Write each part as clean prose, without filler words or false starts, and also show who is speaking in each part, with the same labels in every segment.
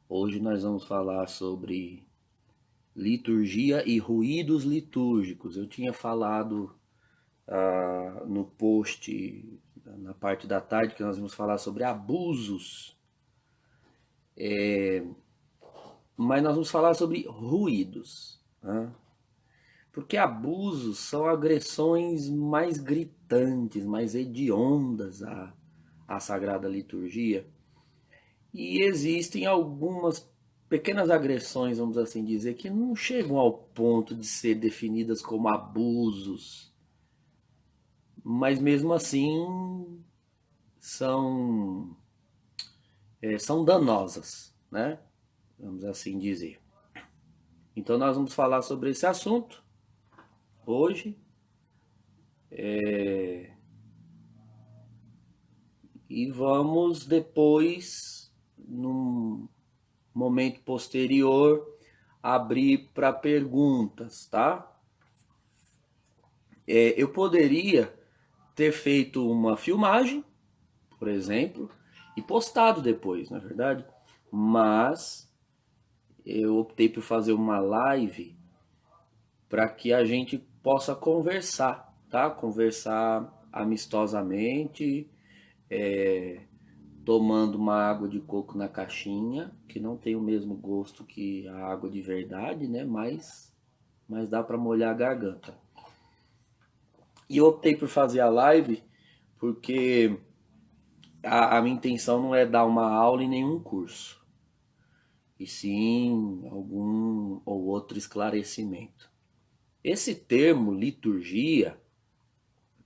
Speaker 1: Hoje nós vamos falar sobre liturgia e ruídos litúrgicos. Eu tinha falado no post, na parte da tarde, que nós vamos falar sobre abusos, mas nós vamos falar sobre ruídos, né? Porque abusos são agressões mais gritantes, mais hediondas à Sagrada Liturgia. E existem algumas pequenas agressões, vamos assim dizer, que não chegam ao ponto de ser definidas como abusos, mas mesmo assim são, são danosas, né? Vamos assim dizer. Então nós vamos falar sobre esse assunto hoje e vamos depois, num momento posterior, abrir para perguntas, tá? Eu poderia ter feito uma filmagem, por exemplo, e postado depois, na verdade, mas eu optei por fazer uma live para que a gente possa conversar, tá? Conversar amistosamente, é, tomando uma água de coco na caixinha, que não tem o mesmo gosto que a água de verdade, né? Mas dá para molhar a garganta. E eu optei por fazer a live porque a minha intenção não é dar uma aula em nenhum curso, e sim algum ou outro esclarecimento. Esse termo liturgia,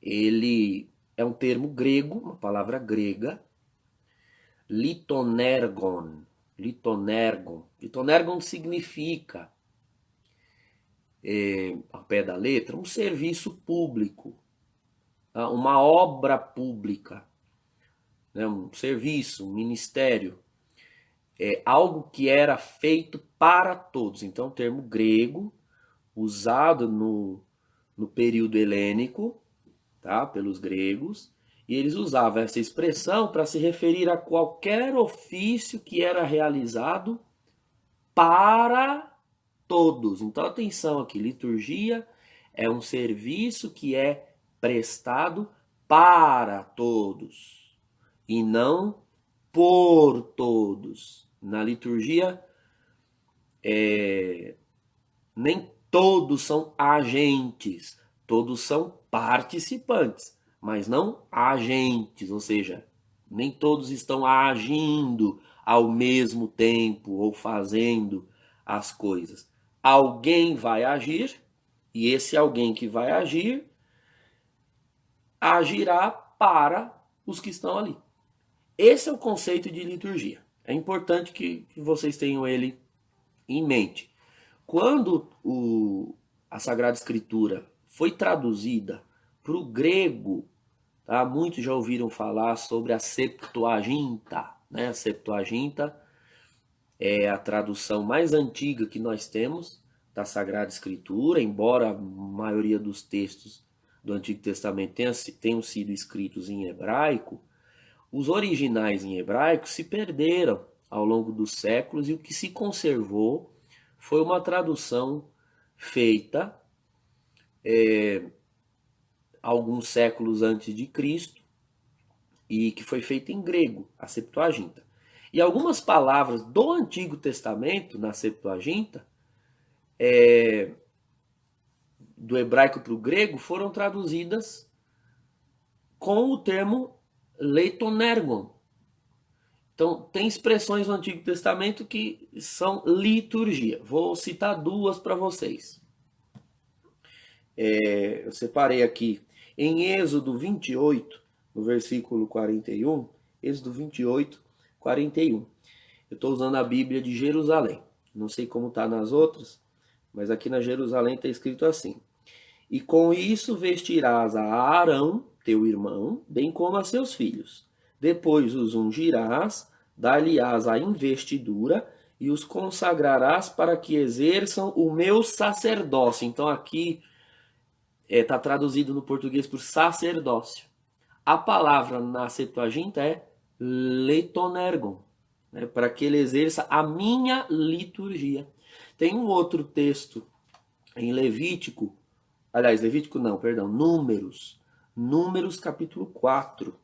Speaker 1: ele é um termo grego, uma palavra grega, litonergon. Litonergon significa, ao pé da letra, um serviço público, tá? Uma obra pública, né? Um serviço, um ministério, algo que era feito para todos. Então, termo grego, usado no período helênico, tá? Pelos gregos, e eles usavam essa expressão para se referir a qualquer ofício que era realizado para todos. Então, atenção aqui, liturgia é um serviço que é prestado para todos e não por todos. Na liturgia, nem todos são agentes, todos são participantes, mas não agentes, ou seja, nem todos estão agindo ao mesmo tempo ou fazendo as coisas. Alguém vai agir, e esse alguém que vai agir agirá para os que estão ali. Esse é o conceito de liturgia. É importante que vocês tenham ele em mente. Quando a Sagrada Escritura foi traduzida para o grego, tá? Muitos já ouviram falar sobre a Septuaginta, né? A Septuaginta é a tradução mais antiga que nós temos da Sagrada Escritura, embora a maioria dos textos do Antigo Testamento tenham sido escritos em hebraico. Os originais em hebraico se perderam ao longo dos séculos e o que se conservou foi uma tradução feita alguns séculos antes de Cristo e que foi feita em grego, a Septuaginta. E algumas palavras do Antigo Testamento na Septuaginta, do hebraico para o grego, foram traduzidas com o termo leitonergon. Então, tem expressões no Antigo Testamento que são liturgia. Vou citar duas para vocês. Eu separei aqui em Êxodo 28, no versículo 41. Êxodo 28, 41. Eu estou usando a Bíblia de Jerusalém. Não sei como está nas outras, mas aqui na Jerusalém está escrito assim: E com isso vestirás a Arão, teu irmão, bem como a seus filhos. Depois os ungirás, dar-lhe-ás a investidura e os consagrarás para que exerçam o meu sacerdócio. Então aqui está traduzido no português por sacerdócio. A palavra na Septuaginta é letonergon. né, para que ele exerça a minha liturgia. Tem um outro texto em Levítico, aliás, Levítico não, perdão, Números capítulo 4,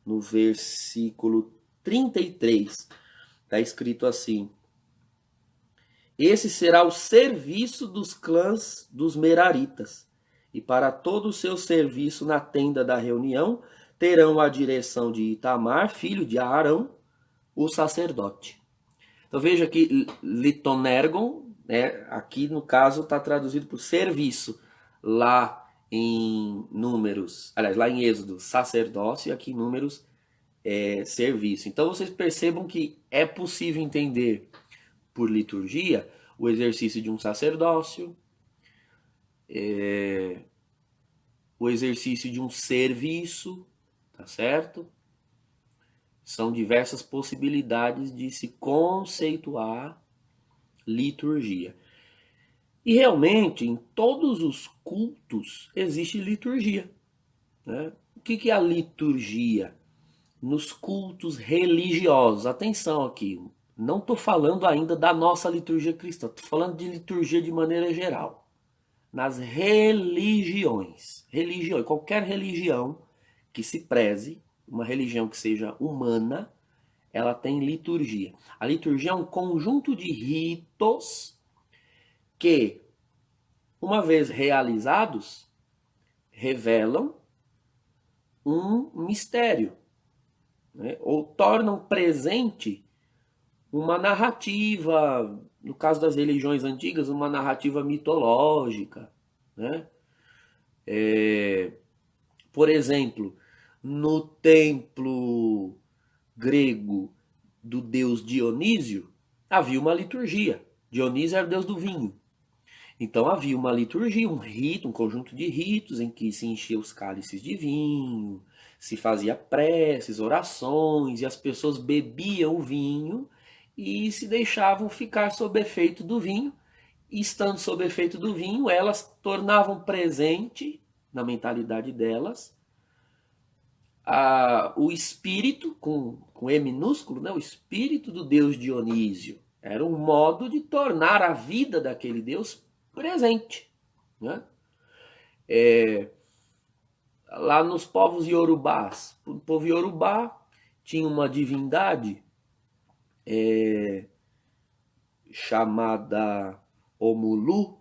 Speaker 1: no versículo 33, está escrito assim: esse será o serviço dos clãs dos Meraritas, e para todo o seu serviço na tenda da reunião terão a direção de Itamar, filho de Arão, o sacerdote. Então veja que litonergon, né, aqui no caso está traduzido por serviço, lá em Números, aliás, lá em Êxodo, sacerdócio, e aqui em Números, serviço. Então vocês percebam que é possível entender por liturgia o exercício de um sacerdócio, o exercício de um serviço, tá certo? São diversas possibilidades de se conceituar liturgia. E realmente, em todos os cultos, existe liturgia, né? O que é a liturgia? Nos cultos religiosos, atenção aqui, não estou falando ainda da nossa liturgia cristã, estou falando de liturgia de maneira geral. Nas religiões, qualquer religião que se preze, uma religião que seja humana, ela tem liturgia. A liturgia é um conjunto de ritos que, uma vez realizados, revelam um mistério, né? Ou tornam presente uma narrativa, no caso das religiões antigas, uma narrativa mitológica, né? Por exemplo, no templo grego do deus Dionísio, havia uma liturgia. Dionísio era o deus do vinho. Então havia uma liturgia, um rito, um conjunto de ritos em que se enchia os cálices de vinho, se fazia preces, orações, e as pessoas bebiam o vinho e se deixavam ficar sob efeito do vinho. E estando sob efeito do vinho, elas tornavam presente, na mentalidade delas, o espírito, com E minúsculo, né? O espírito do deus Dionísio. Era um modo de tornar a vida daquele deus presente, né? Lá nos povos iorubás, o povo iorubá tinha uma divindade chamada Omulu,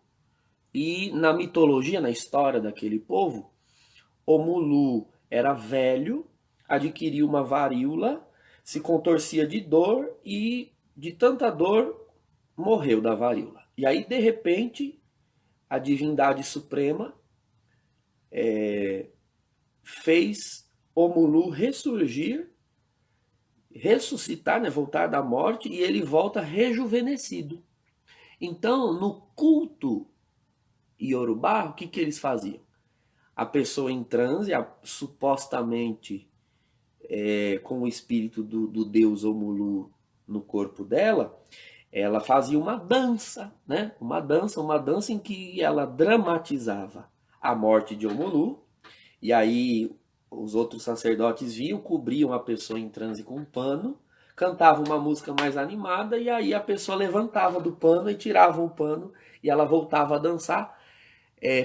Speaker 1: e na mitologia, na história daquele povo, Omulu era velho, adquiriu uma varíola, se contorcia de dor e de tanta dor morreu da varíola. E aí, de repente, a divindade suprema fez Omulu ressurgir, ressuscitar, né, voltar da morte, e ele volta rejuvenescido. Então, no culto iorubá, o que eles faziam? A pessoa em transe, supostamente com o espírito do deus Omulu no corpo dela, ela fazia uma dança, né? Uma dança em que ela dramatizava a morte de Omulu, e aí os outros sacerdotes viam, cobriam a pessoa em transe com um pano, cantavam uma música mais animada, e aí a pessoa levantava do pano e tirava o pano, e ela voltava a dançar,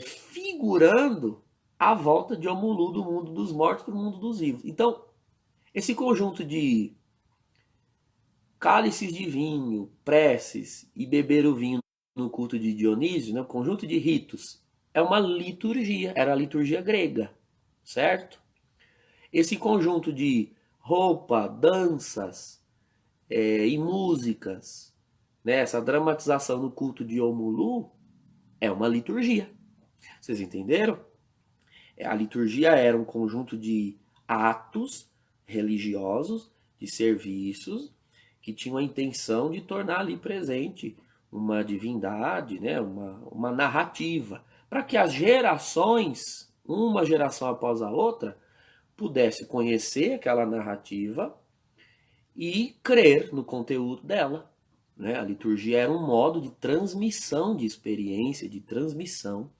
Speaker 1: figurando a volta de Omulu do mundo dos mortos para o mundo dos vivos. Então, esse conjunto de cálices de vinho, preces e beber o vinho no culto de Dionísio, né, conjunto de ritos, é uma liturgia, era a liturgia grega, certo? Esse conjunto de roupa, danças e músicas, né, essa dramatização no culto de Omulu é uma liturgia. Vocês entenderam? A liturgia era um conjunto de atos religiosos, de serviços, que tinham a intenção de tornar ali presente uma divindade, né, uma narrativa, para que as gerações, uma geração após a outra, pudesse conhecer aquela narrativa e crer no conteúdo dela, né? A liturgia era um modo de transmissão de experiência, de transmissão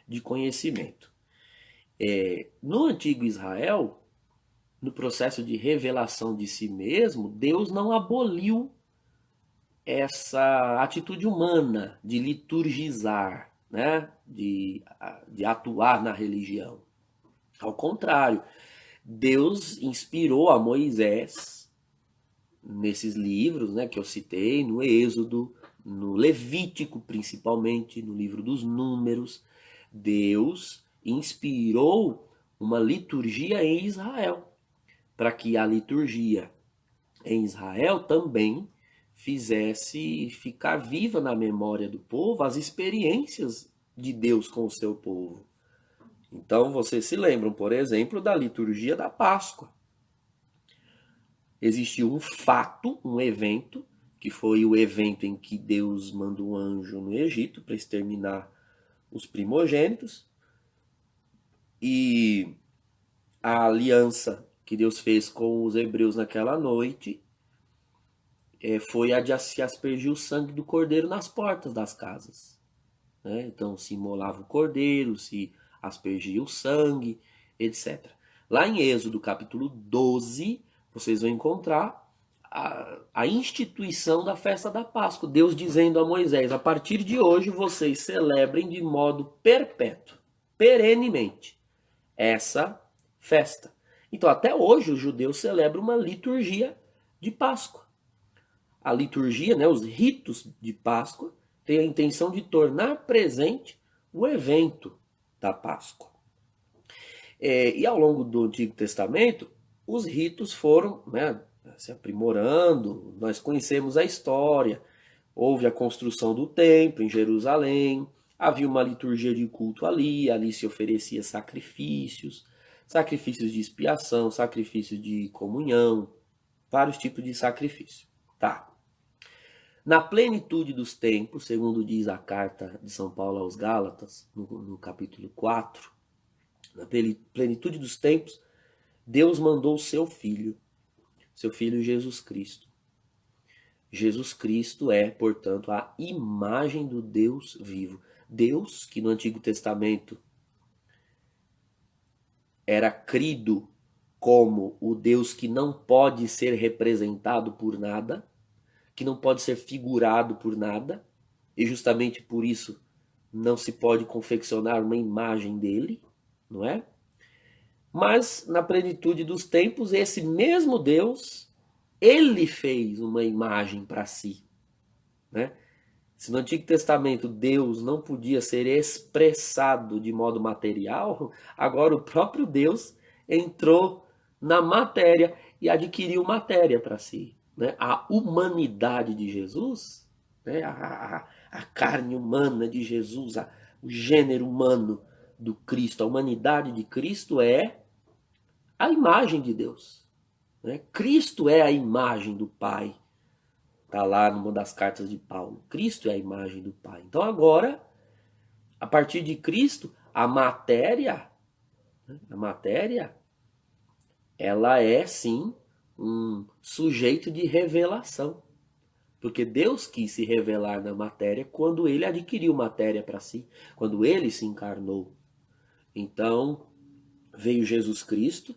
Speaker 1: de conhecimento. No antigo Israel, no processo de revelação de si mesmo, Deus não aboliu essa atitude humana de liturgizar, né? De atuar na religião. Ao contrário, Deus inspirou a Moisés nesses livros, né, que eu citei, no Êxodo, no Levítico principalmente, no livro dos Números. Deus inspirou uma liturgia em Israel, para que a liturgia em Israel também fizesse ficar viva na memória do povo as experiências de Deus com o seu povo. Então vocês se lembram, por exemplo, da liturgia da Páscoa. Existiu um fato, um evento, que foi o evento em que Deus manda um anjo no Egito para exterminar os primogênitos. E a aliança que Deus fez com os hebreus naquela noite foi a de se aspergir o sangue do cordeiro nas portas das casas. Né? Então se imolava o cordeiro, se aspergia o sangue, etc. Lá em Êxodo capítulo 12, vocês vão encontrar a instituição da festa da Páscoa. Deus dizendo a Moisés, a partir de hoje vocês celebrem de modo perpétuo, perenemente, essa festa. Então até hoje os judeus celebram uma liturgia de Páscoa. A liturgia, né, os ritos de Páscoa, tem a intenção de tornar presente o evento da Páscoa. E ao longo do Antigo Testamento, os ritos foram, né, se aprimorando, nós conhecemos a história. Houve a construção do templo em Jerusalém, havia uma liturgia de culto ali se oferecia sacrifícios, sacrifícios de expiação, sacrifícios de comunhão, vários tipos de sacrifício. Tá. Na plenitude dos tempos, segundo diz a carta de São Paulo aos Gálatas, no capítulo 4, na plenitude dos tempos, Deus mandou o seu Filho Jesus Cristo. Jesus Cristo é, portanto, a imagem do Deus vivo. Deus, que no Antigo Testamento era crido como o Deus que não pode ser representado por nada, que não pode ser figurado por nada, e justamente por isso não se pode confeccionar uma imagem dele, não é? Mas na plenitude dos tempos, esse mesmo Deus, ele fez uma imagem para si, né? Se no Antigo Testamento Deus não podia ser expressado de modo material, agora o próprio Deus entrou na matéria e adquiriu matéria para si. Né? A humanidade de Jesus, né? a carne humana de Jesus, o gênero humano do Cristo, a humanidade de Cristo é a imagem de Deus. Né? Cristo é a imagem do Pai. Está lá numa das cartas de Paulo. Cristo é a imagem do Pai. Então agora, a partir de Cristo, a matéria, ela é sim um sujeito de revelação. Porque Deus quis se revelar na matéria quando ele adquiriu matéria para si, quando ele se encarnou. Então, veio Jesus Cristo,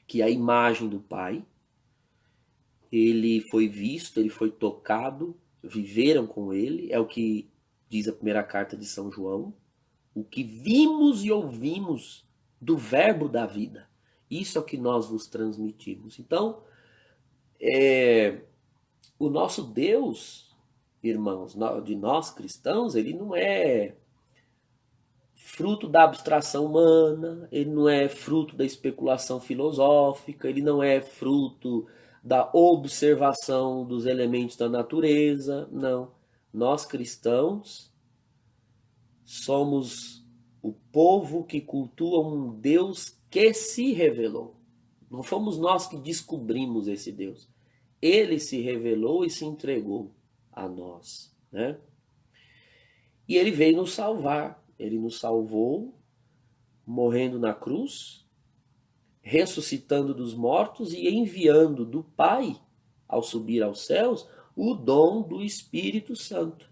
Speaker 1: que é a imagem do Pai. Ele foi visto, ele foi tocado, viveram com ele, é o que diz a primeira carta de São João, o que vimos e ouvimos do verbo da vida. Isso é o que nós vos transmitimos. Então, o nosso Deus, irmãos, de nós cristãos, ele não é fruto da abstração humana, ele não é fruto da especulação filosófica, ele não é fruto da observação dos elementos da natureza, não. Nós cristãos somos o povo que cultua um Deus que se revelou. Não fomos nós que descobrimos esse Deus. Ele se revelou e se entregou a nós, né? E ele veio nos salvar. Ele nos salvou morrendo na cruz, ressuscitando dos mortos e enviando do Pai, ao subir aos céus, o dom do Espírito Santo.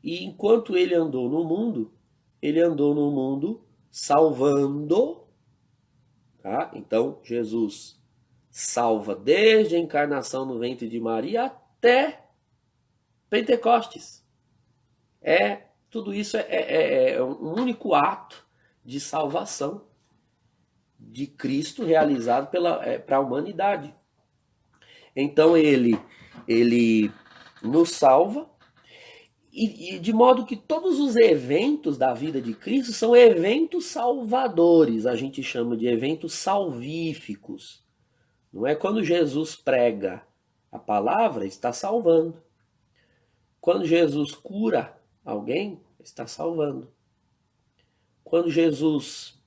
Speaker 1: E enquanto ele andou no mundo salvando, Tá? Então, Jesus salva desde a encarnação no ventre de Maria até Pentecostes. Tudo isso é um único ato de salvação de Cristo realizado para a humanidade. Então ele nos salva e de modo que todos os eventos da vida de Cristo são eventos salvadores, a gente chama de eventos salvíficos. Não é quando Jesus prega a palavra, está salvando. Quando Jesus cura alguém, está salvando. Quando Jesus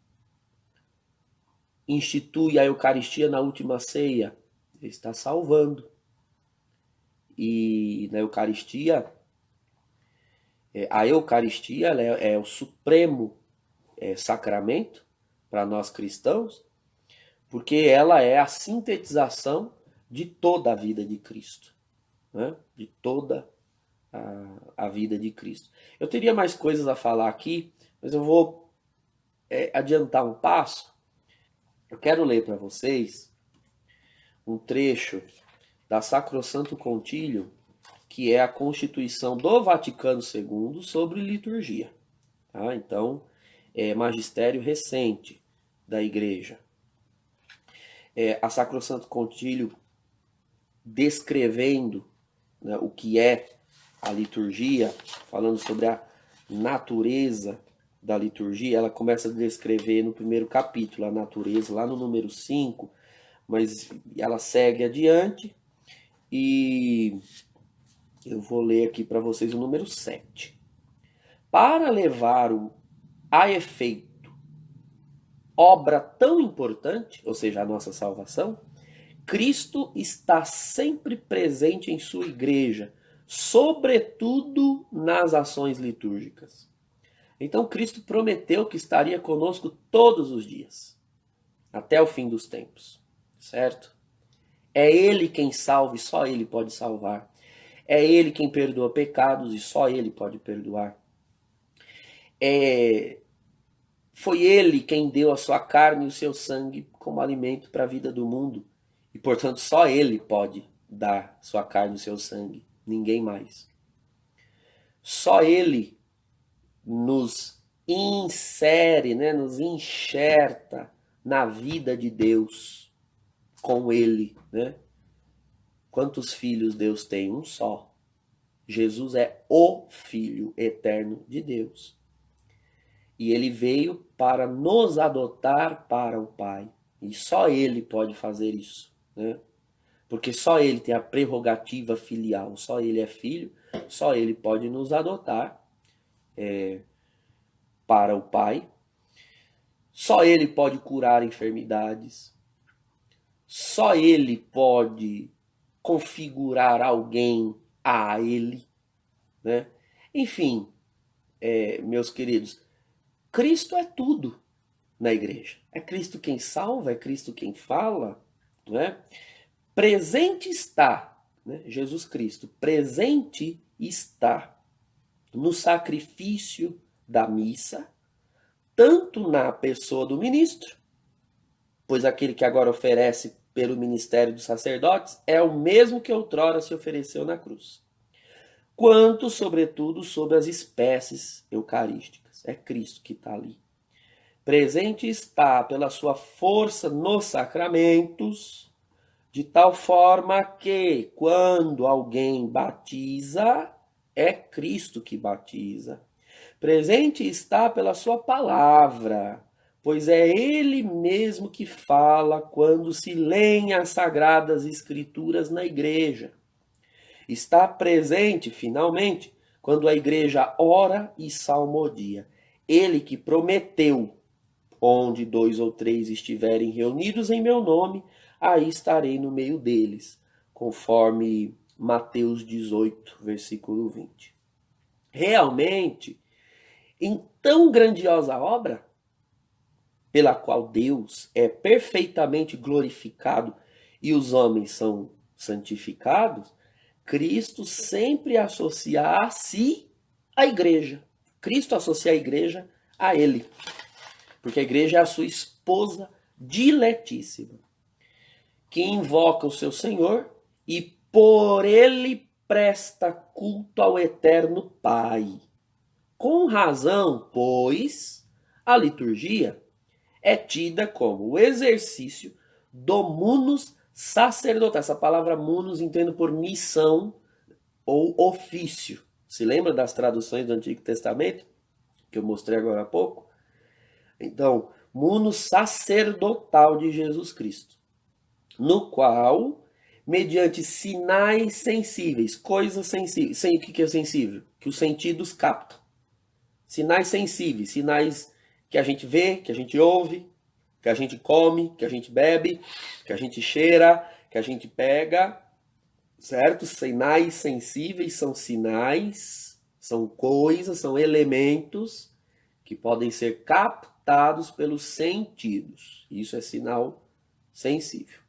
Speaker 1: institui a Eucaristia na última ceia, ele está salvando. E na Eucaristia, a Eucaristia é o supremo sacramento para nós cristãos, porque ela é a sintetização de toda a vida de Cristo, né? De toda a vida de Cristo. Eu teria mais coisas a falar aqui, mas eu vou adiantar um passo. Eu quero ler para vocês um trecho da Sacrosanto Concílio, que é a Constituição do Vaticano II sobre liturgia. Tá? Então, é magistério recente da Igreja. A Sacrosanto Concílio descrevendo, né, o que é a liturgia, falando sobre a natureza da liturgia, ela começa a descrever no primeiro capítulo a natureza, lá no número 5, mas ela segue adiante e eu vou ler aqui para vocês o número 7. Para levar a efeito obra tão importante, ou seja, a nossa salvação, Cristo está sempre presente em sua igreja, sobretudo nas ações litúrgicas. Então Cristo prometeu que estaria conosco todos os dias, até o fim dos tempos, certo? É Ele quem salva e só Ele pode salvar. É Ele quem perdoa pecados e só Ele pode perdoar. Foi Ele quem deu a sua carne e o seu sangue como alimento para a vida do mundo. E, portanto, só Ele pode dar sua carne e o seu sangue. Ninguém mais. Só Ele nos insere, né, nos enxerta na vida de Deus com Ele, né? Quantos filhos Deus tem? Um só. Jesus é o Filho eterno de Deus. E Ele veio para nos adotar para o Pai. E só Ele pode fazer isso, né? Porque só Ele tem a prerrogativa filial. Só Ele é filho, só Ele pode nos adotar para o Pai. Só Ele pode curar enfermidades. Só Ele pode configurar alguém a Ele, né? Enfim, meus queridos, Cristo é tudo na igreja. É Cristo quem salva, é Cristo quem fala, né? Presente está, né? Jesus Cristo, presente está no sacrifício da missa, tanto na pessoa do ministro, pois aquele que agora oferece pelo ministério dos sacerdotes é o mesmo que outrora se ofereceu na cruz, quanto, sobretudo, sobre as espécies eucarísticas. É Cristo que está ali. Presente está pela sua força nos sacramentos, de tal forma que, quando alguém batiza, é Cristo que batiza. Presente está pela sua palavra, pois é Ele mesmo que fala quando se leem as sagradas escrituras na igreja. Está presente, finalmente, quando a igreja ora e salmodia. Ele que prometeu, onde 2 ou 3 estiverem reunidos em meu nome, aí estarei no meio deles, conforme Mateus 18, versículo 20. Realmente, em tão grandiosa obra, pela qual Deus é perfeitamente glorificado e os homens são santificados, Cristo sempre associa a si a igreja. Cristo associa a igreja a Ele, porque a igreja é a sua esposa diletíssima, que invoca o seu Senhor e por ele presta culto ao eterno Pai. Com razão, pois, a liturgia é tida como o exercício do munus sacerdotal. Essa palavra munus entendo por missão ou ofício. Se lembra das traduções do Antigo Testamento, que eu mostrei agora há pouco? Então, munus sacerdotal de Jesus Cristo, no qual, mediante sinais sensíveis, coisas sensíveis, o que é sensível? Que os sentidos captam. Sinais sensíveis, sinais que a gente vê, que a gente ouve, que a gente come, que a gente bebe, que a gente cheira, que a gente pega, certo? Sinais sensíveis são sinais, são coisas, são elementos que podem ser captados pelos sentidos. Isso é sinal sensível.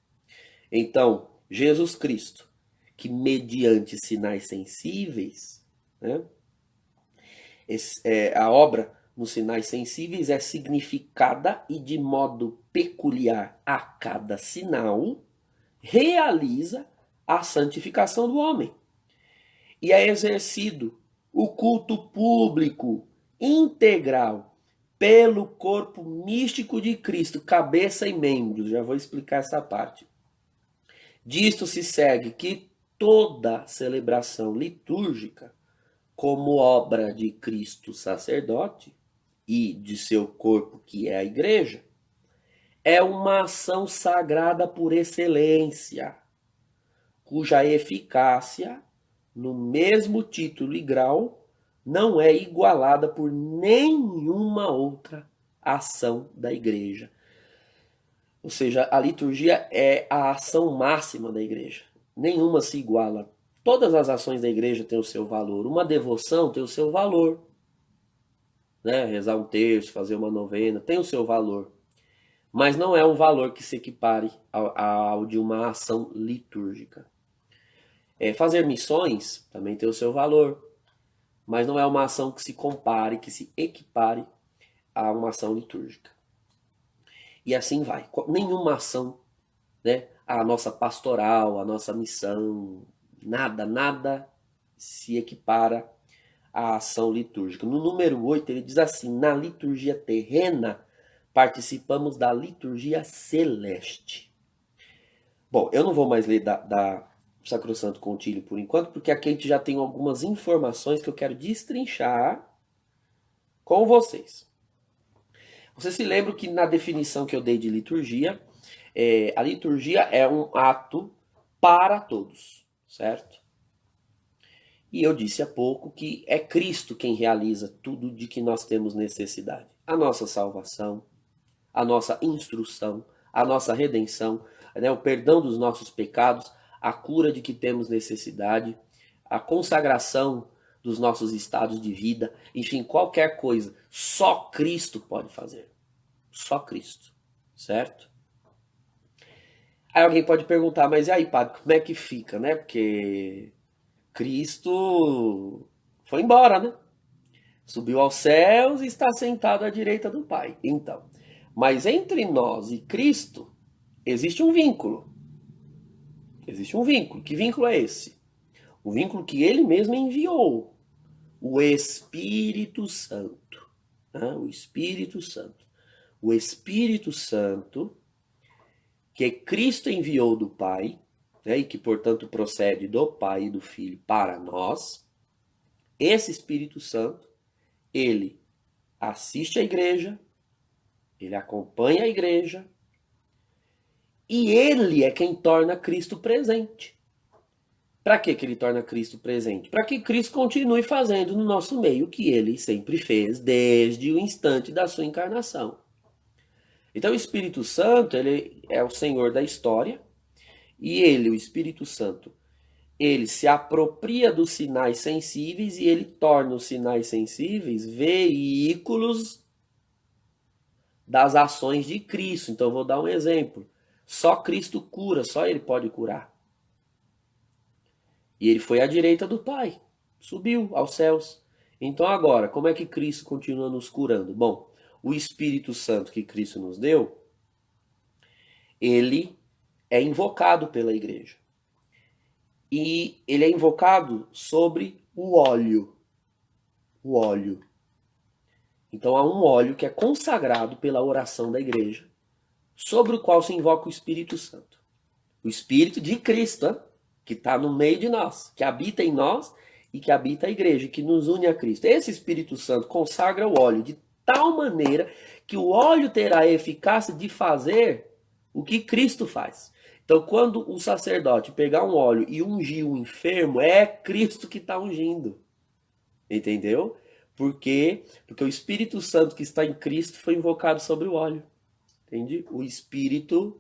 Speaker 1: Então, Jesus Cristo, que mediante sinais sensíveis, né, a obra nos sinais sensíveis é significada e de modo peculiar a cada sinal realiza a santificação do homem. E é exercido o culto público integral pelo corpo místico de Cristo, cabeça e membros. Já vou explicar essa parte. Disto se segue que toda celebração litúrgica, como obra de Cristo sacerdote e de seu corpo, que é a igreja, é uma ação sagrada por excelência, cuja eficácia, no mesmo título e grau, não é igualada por nenhuma outra ação da igreja. Ou seja, a liturgia é a ação máxima da igreja. Nenhuma se iguala. Todas as ações da igreja têm o seu valor. Uma devoção tem o seu valor. Né? Rezar um terço, fazer uma novena, tem o seu valor. Mas não é um valor que se equipare ao de uma ação litúrgica. Fazer missões também tem o seu valor. Mas não é uma ação que se compare, que se equipare a uma ação litúrgica. E assim vai. Nenhuma ação, né? A nossa pastoral, a nossa missão, nada se equipara à ação litúrgica. No número 8, ele diz assim: na liturgia terrena, participamos da liturgia celeste. Bom, eu não vou mais ler da Sacrosanto Concílio por enquanto, porque aqui a gente já tem algumas informações que eu quero destrinchar com vocês. Você se lembra que na definição que eu dei de liturgia, a liturgia é um ato para todos, certo? E eu disse há pouco que é Cristo quem realiza tudo de que nós temos necessidade. A nossa salvação, a nossa instrução, a nossa redenção, né, o perdão dos nossos pecados, a cura de que temos necessidade, a consagração dos nossos estados de vida, enfim, qualquer coisa, só Cristo pode fazer. Só Cristo, certo? Aí alguém pode perguntar, mas e aí, padre, como é que fica, né? Porque Cristo foi embora, né? Subiu aos céus e está sentado à direita do Pai. Então, mas entre nós e Cristo existe um vínculo. Existe um vínculo. Que vínculo é esse? O vínculo que ele mesmo enviou. O Espírito Santo. Né? O Espírito Santo. O Espírito Santo que Cristo enviou do Pai, né, e que, portanto, procede do Pai e do Filho para nós, esse Espírito Santo, ele assiste à igreja, ele acompanha a igreja, e ele é quem torna Cristo presente. Para que ele torna Cristo presente? Para que Cristo continue fazendo no nosso meio o que ele sempre fez desde o instante da sua encarnação. Então o Espírito Santo, ele é o Senhor da história, e ele, o Espírito Santo, ele se apropria dos sinais sensíveis e ele torna os sinais sensíveis veículos das ações de Cristo. Então eu vou dar um exemplo. Só Cristo cura, só ele pode curar. E ele foi à direita do Pai, subiu aos céus. Então agora, como é que Cristo continua nos curando? Bom, o Espírito Santo que Cristo nos deu, ele é invocado pela igreja. E ele é invocado sobre o óleo. O óleo. Então há um óleo que é consagrado pela oração da igreja, sobre o qual se invoca o Espírito Santo. O Espírito de Cristo, que está no meio de nós, que habita em nós e que habita a igreja, que nos une a Cristo. Esse Espírito Santo consagra o óleo de tal maneira que o óleo terá a eficácia de fazer o que Cristo faz. Então, quando o sacerdote pegar um óleo e ungir o enfermo, é Cristo que está ungindo. Entendeu? Por quê? Porque o Espírito Santo que está em Cristo foi invocado sobre o óleo. Entende? O Espírito,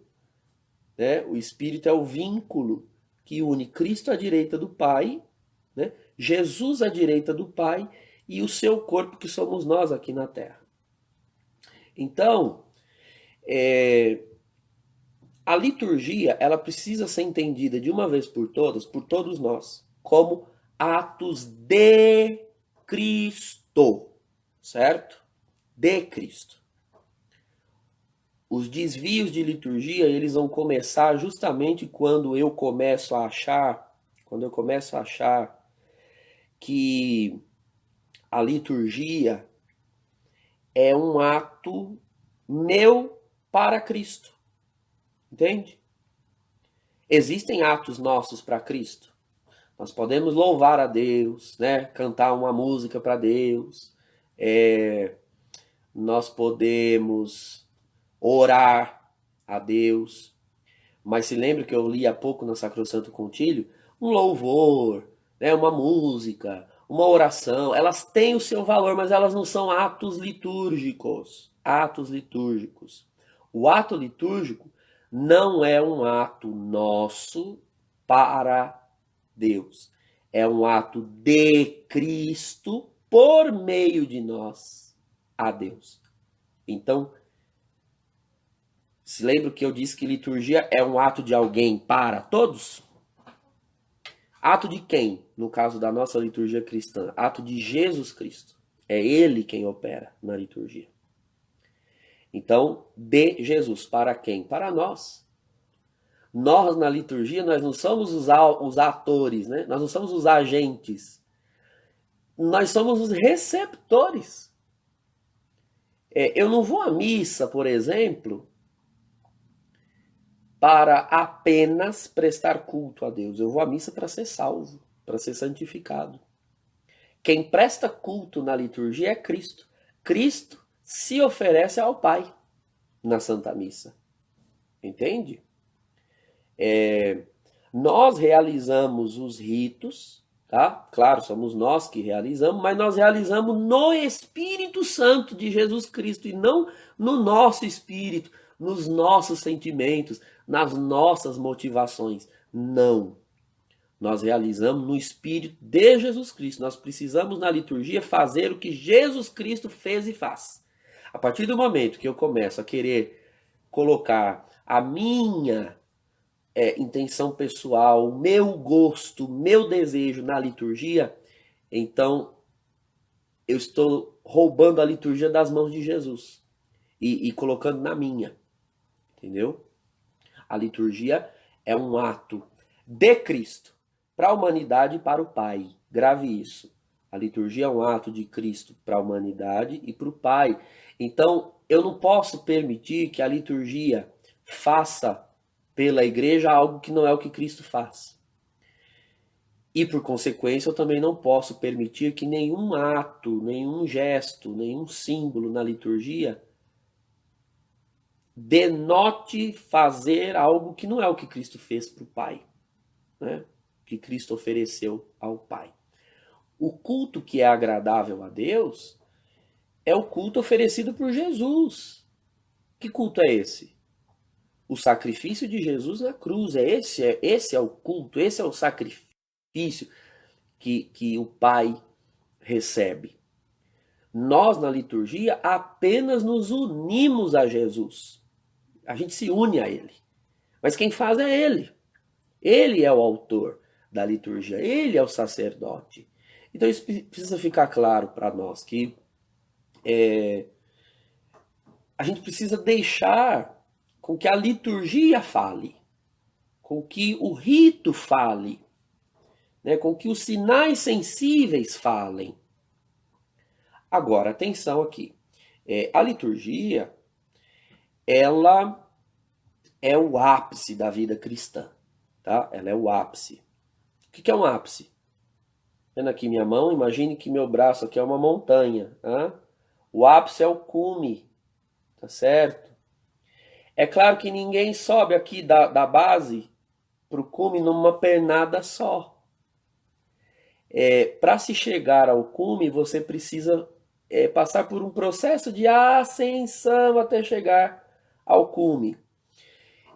Speaker 1: né? O Espírito é o vínculo que une Cristo à direita do Pai, né? Jesus à direita do Pai e o seu corpo que somos nós aqui na Terra. Então, a liturgia ela precisa ser entendida de uma vez por todas, por todos nós, como atos de Cristo, certo? De Cristo. Os desvios de liturgia, eles vão começar justamente quando eu começo a achar que a liturgia é um ato meu para Cristo. Entende? Existem atos nossos para Cristo. Nós podemos louvar a Deus, né? Cantar uma música para Deus. Nós podemos orar a Deus. Mas se lembra que eu li há pouco no Sacrosanto Concílio? Um louvor, né? Uma música, uma oração. Elas têm o seu valor, mas elas não são atos litúrgicos. Atos litúrgicos. O ato litúrgico não é um ato nosso para Deus. É um ato de Cristo por meio de nós a Deus. Então, se lembra que eu disse que liturgia é um ato de alguém para todos? Ato de quem? No caso da nossa liturgia cristã, ato de Jesus Cristo. É Ele quem opera na liturgia. Então, de Jesus. Para quem? Para nós. Nós, na liturgia, nós não somos os atores, né? Nós não somos os agentes. Nós somos os receptores. Eu não vou à missa, por exemplo, para apenas prestar culto a Deus. Eu vou à missa para ser salvo, para ser santificado. Quem presta culto na liturgia é Cristo. Cristo se oferece ao Pai na Santa Missa. Entende? Nós realizamos os ritos, tá? Claro, somos nós que realizamos, mas nós realizamos no Espírito Santo de Jesus Cristo e não no nosso espírito, nos nossos sentimentos, nas nossas motivações. Não. Nós realizamos no Espírito de Jesus Cristo. Nós precisamos, na liturgia, fazer o que Jesus Cristo fez e faz. A partir do momento que eu começo a querer colocar a minha intenção pessoal, o meu gosto, o meu desejo na liturgia, então eu estou roubando a liturgia das mãos de Jesus e colocando na minha. Entendeu? A liturgia é um ato de Cristo para a humanidade e para o Pai. Grave isso. A liturgia é um ato de Cristo para a humanidade e para o Pai. Então, eu não posso permitir que a liturgia faça pela igreja algo que não é o que Cristo faz. E, por consequência, eu também não posso permitir que nenhum ato, nenhum gesto, nenhum símbolo na liturgia denote fazer algo que não é o que Cristo fez para o Pai, né? Que Cristo ofereceu ao Pai. O culto que é agradável a Deus é o culto oferecido por Jesus. Que culto é esse? O sacrifício de Jesus na cruz. Esse é o culto, esse é o sacrifício que o Pai recebe. Nós, na liturgia, apenas nos unimos a Jesus. A gente se une a Ele. Mas quem faz é Ele. Ele é o autor da liturgia. Ele é o sacerdote. Então isso precisa ficar claro para nós, que a gente precisa deixar com que a liturgia fale, com que o rito fale, né, com que os sinais sensíveis falem. Agora, atenção aqui. A liturgia, ela é o ápice da vida cristã, tá? Ela é o ápice. O que é um ápice? Vendo aqui minha mão, imagine que meu braço aqui é uma montanha, tá? O ápice é o cume, tá certo? É claro que ninguém sobe aqui da base para o cume numa pernada só. Para se chegar ao cume, você precisa passar por um processo de ascensão até chegar ao cume.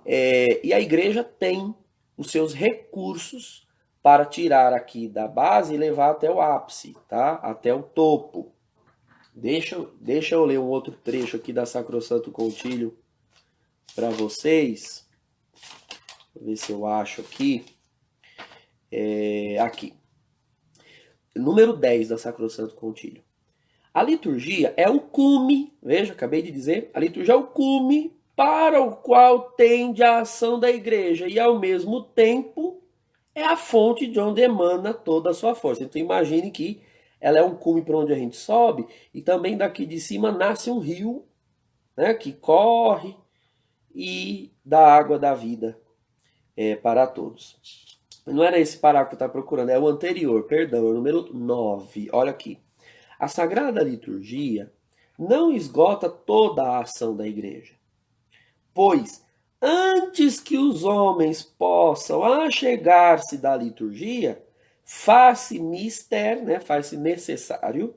Speaker 1: E a igreja tem os seus recursos para tirar aqui da base e levar até o ápice, tá? Até o topo. Deixa eu ler um outro trecho aqui da Sacrosanto Concílio para vocês. Vou ver se eu acho aqui. Aqui. Número 10 da Sacrosanto Concílio. A liturgia é o cume, veja, acabei de dizer, a liturgia é o cume para o qual tende a ação da igreja e, ao mesmo tempo, é a fonte de onde emana toda a sua força. Então, imagine que ela é um cume para onde a gente sobe e também daqui de cima nasce um rio, né, que corre e dá água da vida para todos. Não era esse parágrafo que eu estava procurando, é o anterior, perdão, é o número 9. Olha aqui. A Sagrada Liturgia não esgota toda a ação da igreja, pois antes que os homens possam achegar-se da liturgia, faz-se mister, né, faz-se necessário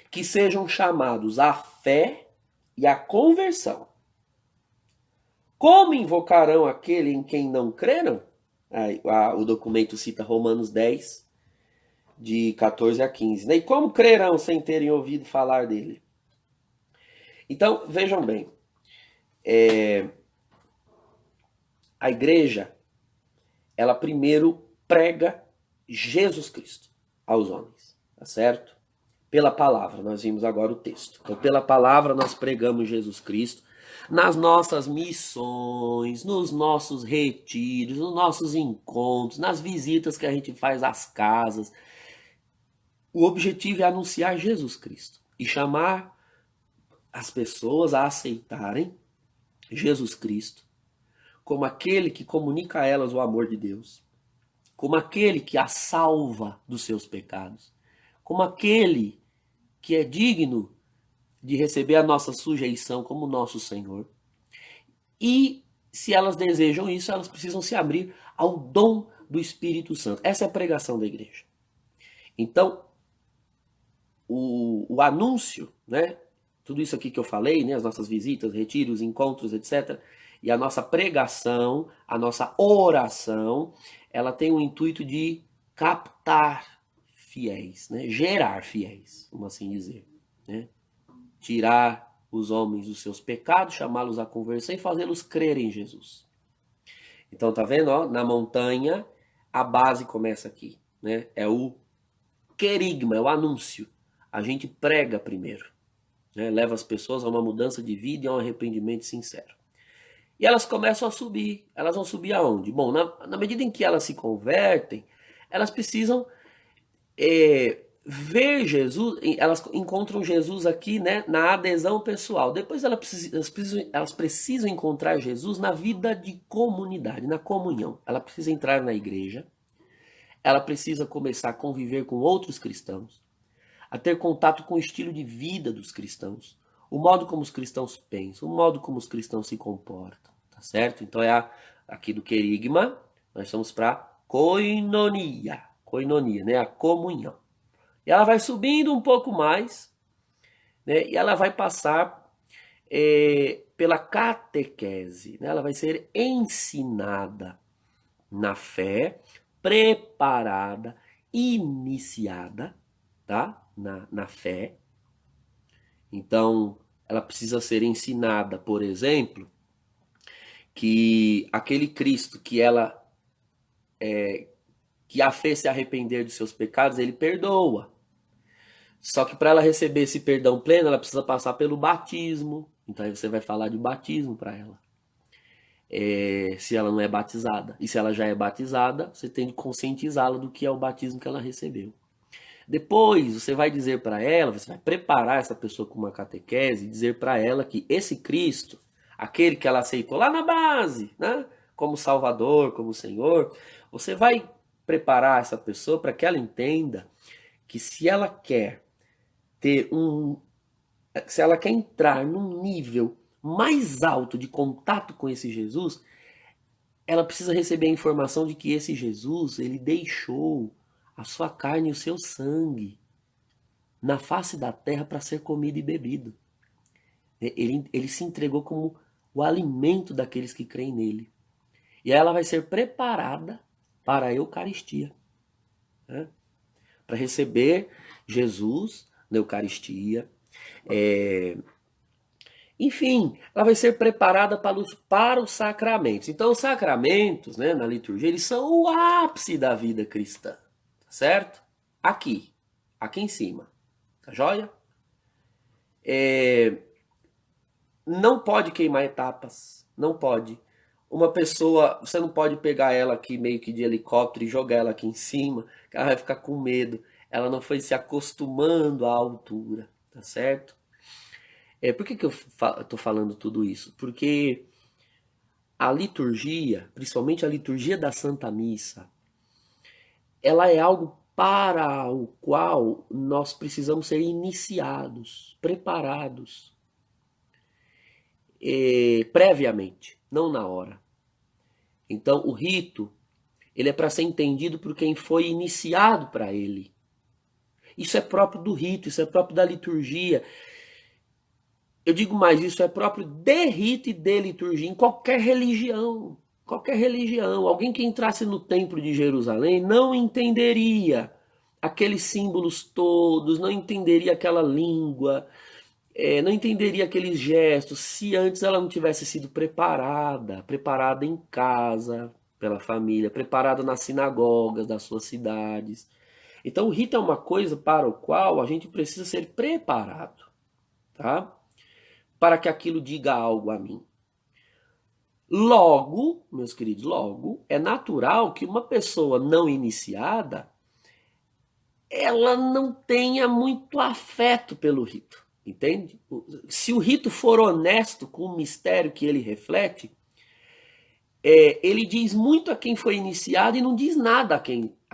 Speaker 1: que sejam chamados à fé e à conversão. Como invocarão aquele em quem não creram? O documento cita Romanos 10, de 14 a 15. Né? E como crerão sem terem ouvido falar dele? Então, vejam bem. A igreja, ela primeiro prega Jesus Cristo aos homens, tá certo? Pela palavra, nós vimos agora o texto. Então, pela palavra nós pregamos Jesus Cristo nas nossas missões, nos nossos retiros, nos nossos encontros, nas visitas que a gente faz às casas. O objetivo é anunciar Jesus Cristo e chamar as pessoas a aceitarem Jesus Cristo como aquele que comunica a elas o amor de Deus, como aquele que as salva dos seus pecados, como aquele que é digno de receber a nossa sujeição como nosso Senhor. E se elas desejam isso, elas precisam se abrir ao dom do Espírito Santo. Essa é a pregação da igreja. Então, o anúncio, né? Tudo isso aqui que eu falei, né? As nossas visitas, retiros, encontros, etc. E a nossa pregação, a nossa oração, ela tem o intuito de captar fiéis, né? Gerar fiéis, vamos assim dizer, né? Tirar os homens dos seus pecados, chamá-los à conversão e fazê-los crer em Jesus. Então, tá vendo? Ó, na montanha, a base começa aqui, né? É o querigma, é o anúncio. A gente prega primeiro, né? Leva as pessoas a uma mudança de vida e a um arrependimento sincero. E elas começam a subir. Elas vão subir aonde? Bom, na medida em que elas se convertem, elas precisam ver Jesus, elas encontram Jesus aqui, né, na adesão pessoal. Depois elas precisam encontrar Jesus na vida de comunidade, na comunhão. Ela precisa entrar na igreja, ela precisa começar a conviver com outros cristãos, a ter contato com o estilo de vida dos cristãos, o modo como os cristãos pensam, o modo como os cristãos se comportam, tá certo? Então aqui do querigma, nós estamos para koinonia, né, a comunhão. E ela vai subindo um pouco mais, né, e ela vai passar pela catequese, né, ela vai ser ensinada na fé, preparada, iniciada, tá? Na fé. Então, ela precisa ser ensinada, por exemplo, que aquele Cristo que ela que a fez se arrepender dos seus pecados, ele perdoa. Só que para ela receber esse perdão pleno, ela precisa passar pelo batismo. Então aí você vai falar de batismo para ela. Se ela não é batizada. E se ela já é batizada, você tem de conscientizá-la do que é o batismo que ela recebeu. Depois você vai dizer para ela, você vai preparar essa pessoa com uma catequese e dizer para ela que esse Cristo, aquele que ela aceitou lá na base, né, como Salvador, como Senhor, você vai preparar essa pessoa para que ela entenda que se ela quer se ela quer entrar num nível mais alto de contato com esse Jesus, ela precisa receber a informação de que esse Jesus, ele deixou a sua carne e o seu sangue na face da terra para ser comido e bebido. Ele se entregou como o alimento daqueles que creem nele. E ela vai ser preparada para a Eucaristia, né? Para receber Jesus na Eucaristia. Enfim, ela vai ser preparada para os sacramentos. Então, os sacramentos, né, na liturgia, eles são o ápice da vida cristã, certo? Aqui em cima, tá joia? Não pode queimar etapas, não pode. Uma pessoa, você não pode pegar ela aqui meio que de helicóptero e jogar ela aqui em cima, que ela vai ficar com medo. Ela não foi se acostumando à altura, tá certo? Por que eu tô falando tudo isso? Porque a liturgia, principalmente a liturgia da Santa Missa, ela é algo para o qual nós precisamos ser iniciados, preparados, previamente, não na hora. Então, o rito, ele é para ser entendido por quem foi iniciado para ele. Isso é próprio do rito, isso é próprio da liturgia. Eu digo mais, isso é próprio de rito e de liturgia em qualquer religião. Qualquer religião. Alguém que entrasse no templo de Jerusalém não entenderia aqueles símbolos todos, não entenderia aquela língua, não entenderia aqueles gestos se antes ela não tivesse sido preparada em casa, pela família, preparada nas sinagogas das suas cidades. Então o rito é uma coisa para o qual a gente precisa ser preparado, tá? Para que aquilo diga algo a mim. Logo, meus queridos, logo, é natural que uma pessoa não iniciada, ela não tenha muito afeto pelo rito, entende? Se o rito for honesto com o mistério que ele reflete, ele diz muito a quem foi iniciado e não diz nada a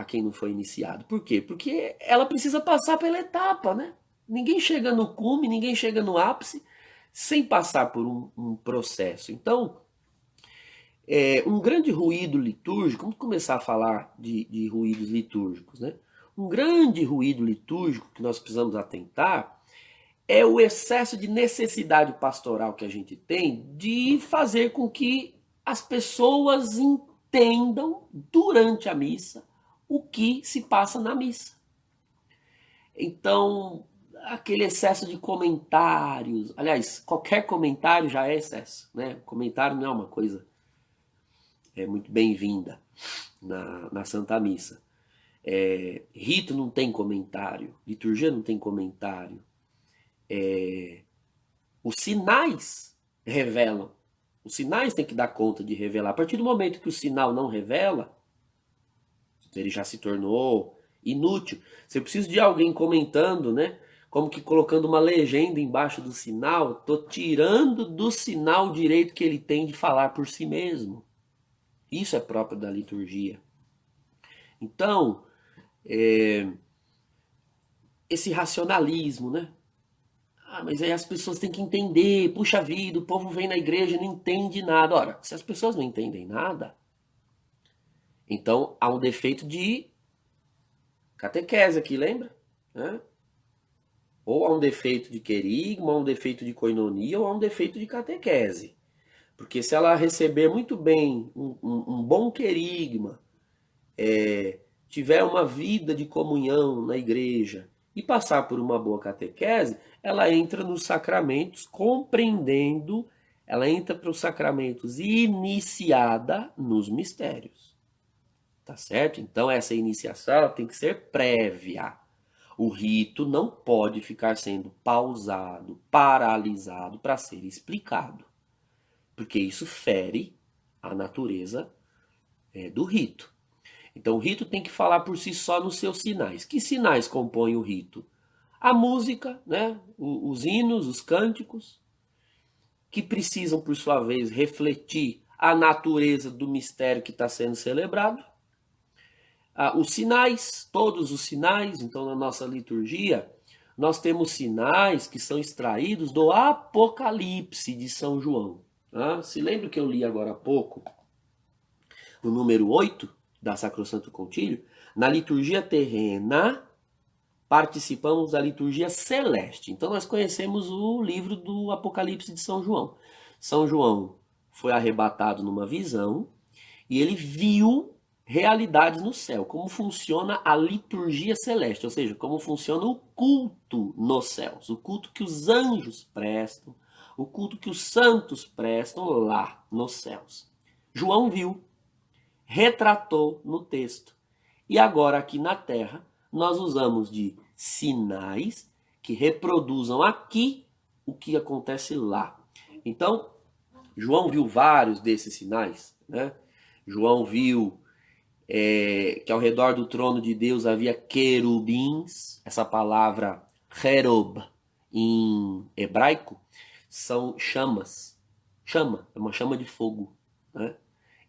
Speaker 1: quem não foi iniciado. Por quê? Porque ela precisa passar pela etapa, né? Ninguém chega no cume, ninguém chega no ápice sem passar por um processo. Então, um grande ruído litúrgico, vamos começar a falar de ruídos litúrgicos, né? Um grande ruído litúrgico que nós precisamos atentar é o excesso de necessidade pastoral que a gente tem de fazer com que as pessoas entendam durante a missa o que se passa na missa. Então, aquele excesso de comentários, aliás, qualquer comentário já é excesso, né? Comentário não é uma coisa muito bem-vinda na Santa Missa. Rito não tem comentário, liturgia não tem comentário. Os sinais revelam. Os sinais têm que dar conta de revelar. A partir do momento que o sinal não revela, ele já se tornou inútil. Você precisa de alguém comentando, né? Como que colocando uma legenda embaixo do sinal, estou tirando do sinal o direito que ele tem de falar por si mesmo. Isso é próprio da liturgia. Então, esse racionalismo, né? Mas aí as pessoas têm que entender, puxa vida, o povo vem na igreja e não entende nada. Ora, se as pessoas não entendem nada, então há um defeito de catequese aqui, lembra? Né? Ou há um defeito de querigma, ou há um defeito de coinonia, ou há um defeito de catequese. Porque se ela receber muito bem um bom querigma, tiver uma vida de comunhão na igreja e passar por uma boa catequese, ela entra nos sacramentos compreendendo, ela entra para os sacramentos iniciada nos mistérios. Tá certo? Então essa iniciação ela tem que ser prévia. O rito não pode ficar sendo pausado, paralisado para ser explicado, porque isso fere a natureza do rito. Então o rito tem que falar por si só nos seus sinais. Que sinais compõem o rito? A música, né? Os hinos, os cânticos, que precisam, por sua vez, refletir a natureza do mistério que está sendo celebrado. Os sinais, todos os sinais, então na nossa liturgia, nós temos sinais que são extraídos do Apocalipse de São João. Se lembra que eu li agora há pouco, no número 8 da Sacrosanto Concílio? Na liturgia terrena, participamos da liturgia celeste. Então nós conhecemos o livro do Apocalipse de São João. São João foi arrebatado numa visão e ele viu realidades no céu, como funciona a liturgia celeste, ou seja, como funciona o culto nos céus, o culto que os anjos prestam, o culto que os santos prestam lá nos céus. João viu, retratou no texto. E agora aqui na terra, nós usamos de sinais que reproduzam aqui o que acontece lá. Então, João viu vários desses sinais, né? João viu que ao redor do trono de Deus havia querubins. Essa palavra cherob em hebraico são chamas. Chama, é uma chama de fogo, né?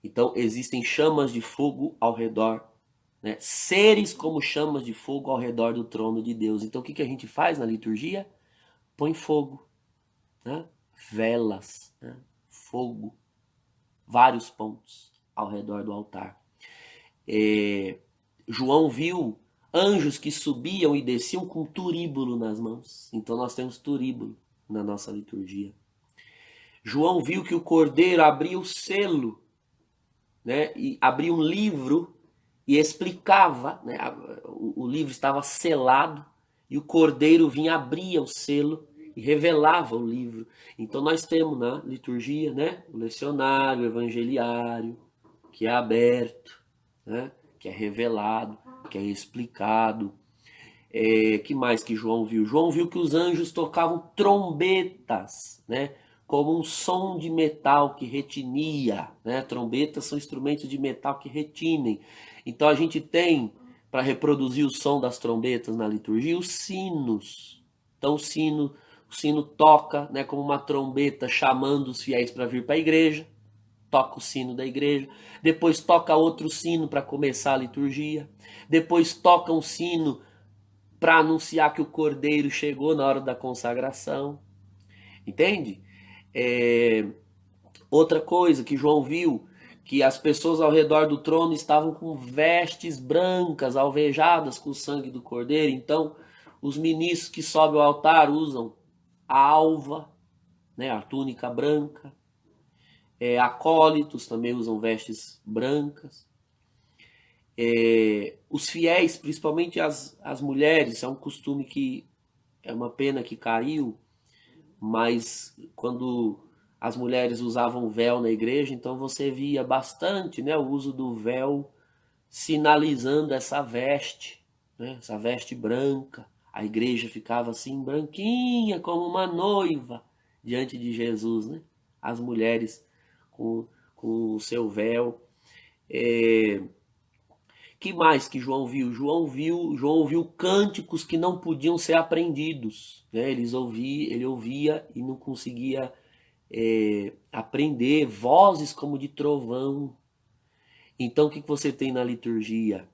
Speaker 1: Então existem chamas de fogo ao redor, né? Seres como chamas de fogo ao redor do trono de Deus. Então o que a gente faz na liturgia? Põe fogo, né? Velas, né? Fogo, vários pontos ao redor do altar. João viu anjos que subiam e desciam com turíbulo nas mãos. Então nós temos turíbulo na nossa liturgia. João viu que o cordeiro abria o selo, né, e abria um livro e explicava, né, o livro estava selado e o cordeiro vinha, abria o selo e revelava o livro. Então nós temos na liturgia, né, o lecionário, o evangeliário, que é aberto, né, que é revelado, que é explicado. Que mais que João viu? João viu que os anjos tocavam trombetas, né, como um som de metal que retinia, né? Trombetas são instrumentos de metal que retinem. Então a gente tem, para reproduzir o som das trombetas na liturgia, os sinos. Então o sino toca, né, como uma trombeta chamando os fiéis para vir para a igreja. Toca o sino da igreja, depois toca outro sino para começar a liturgia, depois toca um sino para anunciar que o cordeiro chegou na hora da consagração, entende? Outra coisa que João viu, que as pessoas ao redor do trono estavam com vestes brancas, alvejadas com o sangue do cordeiro. Então os ministros que sobem ao altar usam a alva, né, a túnica branca. Acólitos também usam vestes brancas. Os fiéis, principalmente as mulheres, é um costume que é uma pena que caiu, mas quando as mulheres usavam véu na igreja, então você via bastante, né, o uso do véu sinalizando essa veste, né, essa veste branca. A igreja ficava assim branquinha como uma noiva diante de Jesus, né? As mulheres com o seu véu. Que mais que João viu? João viu cânticos que não podiam ser aprendidos, né? Ele ouvia e não conseguia aprender, vozes como de trovão. Então o que você tem na liturgia?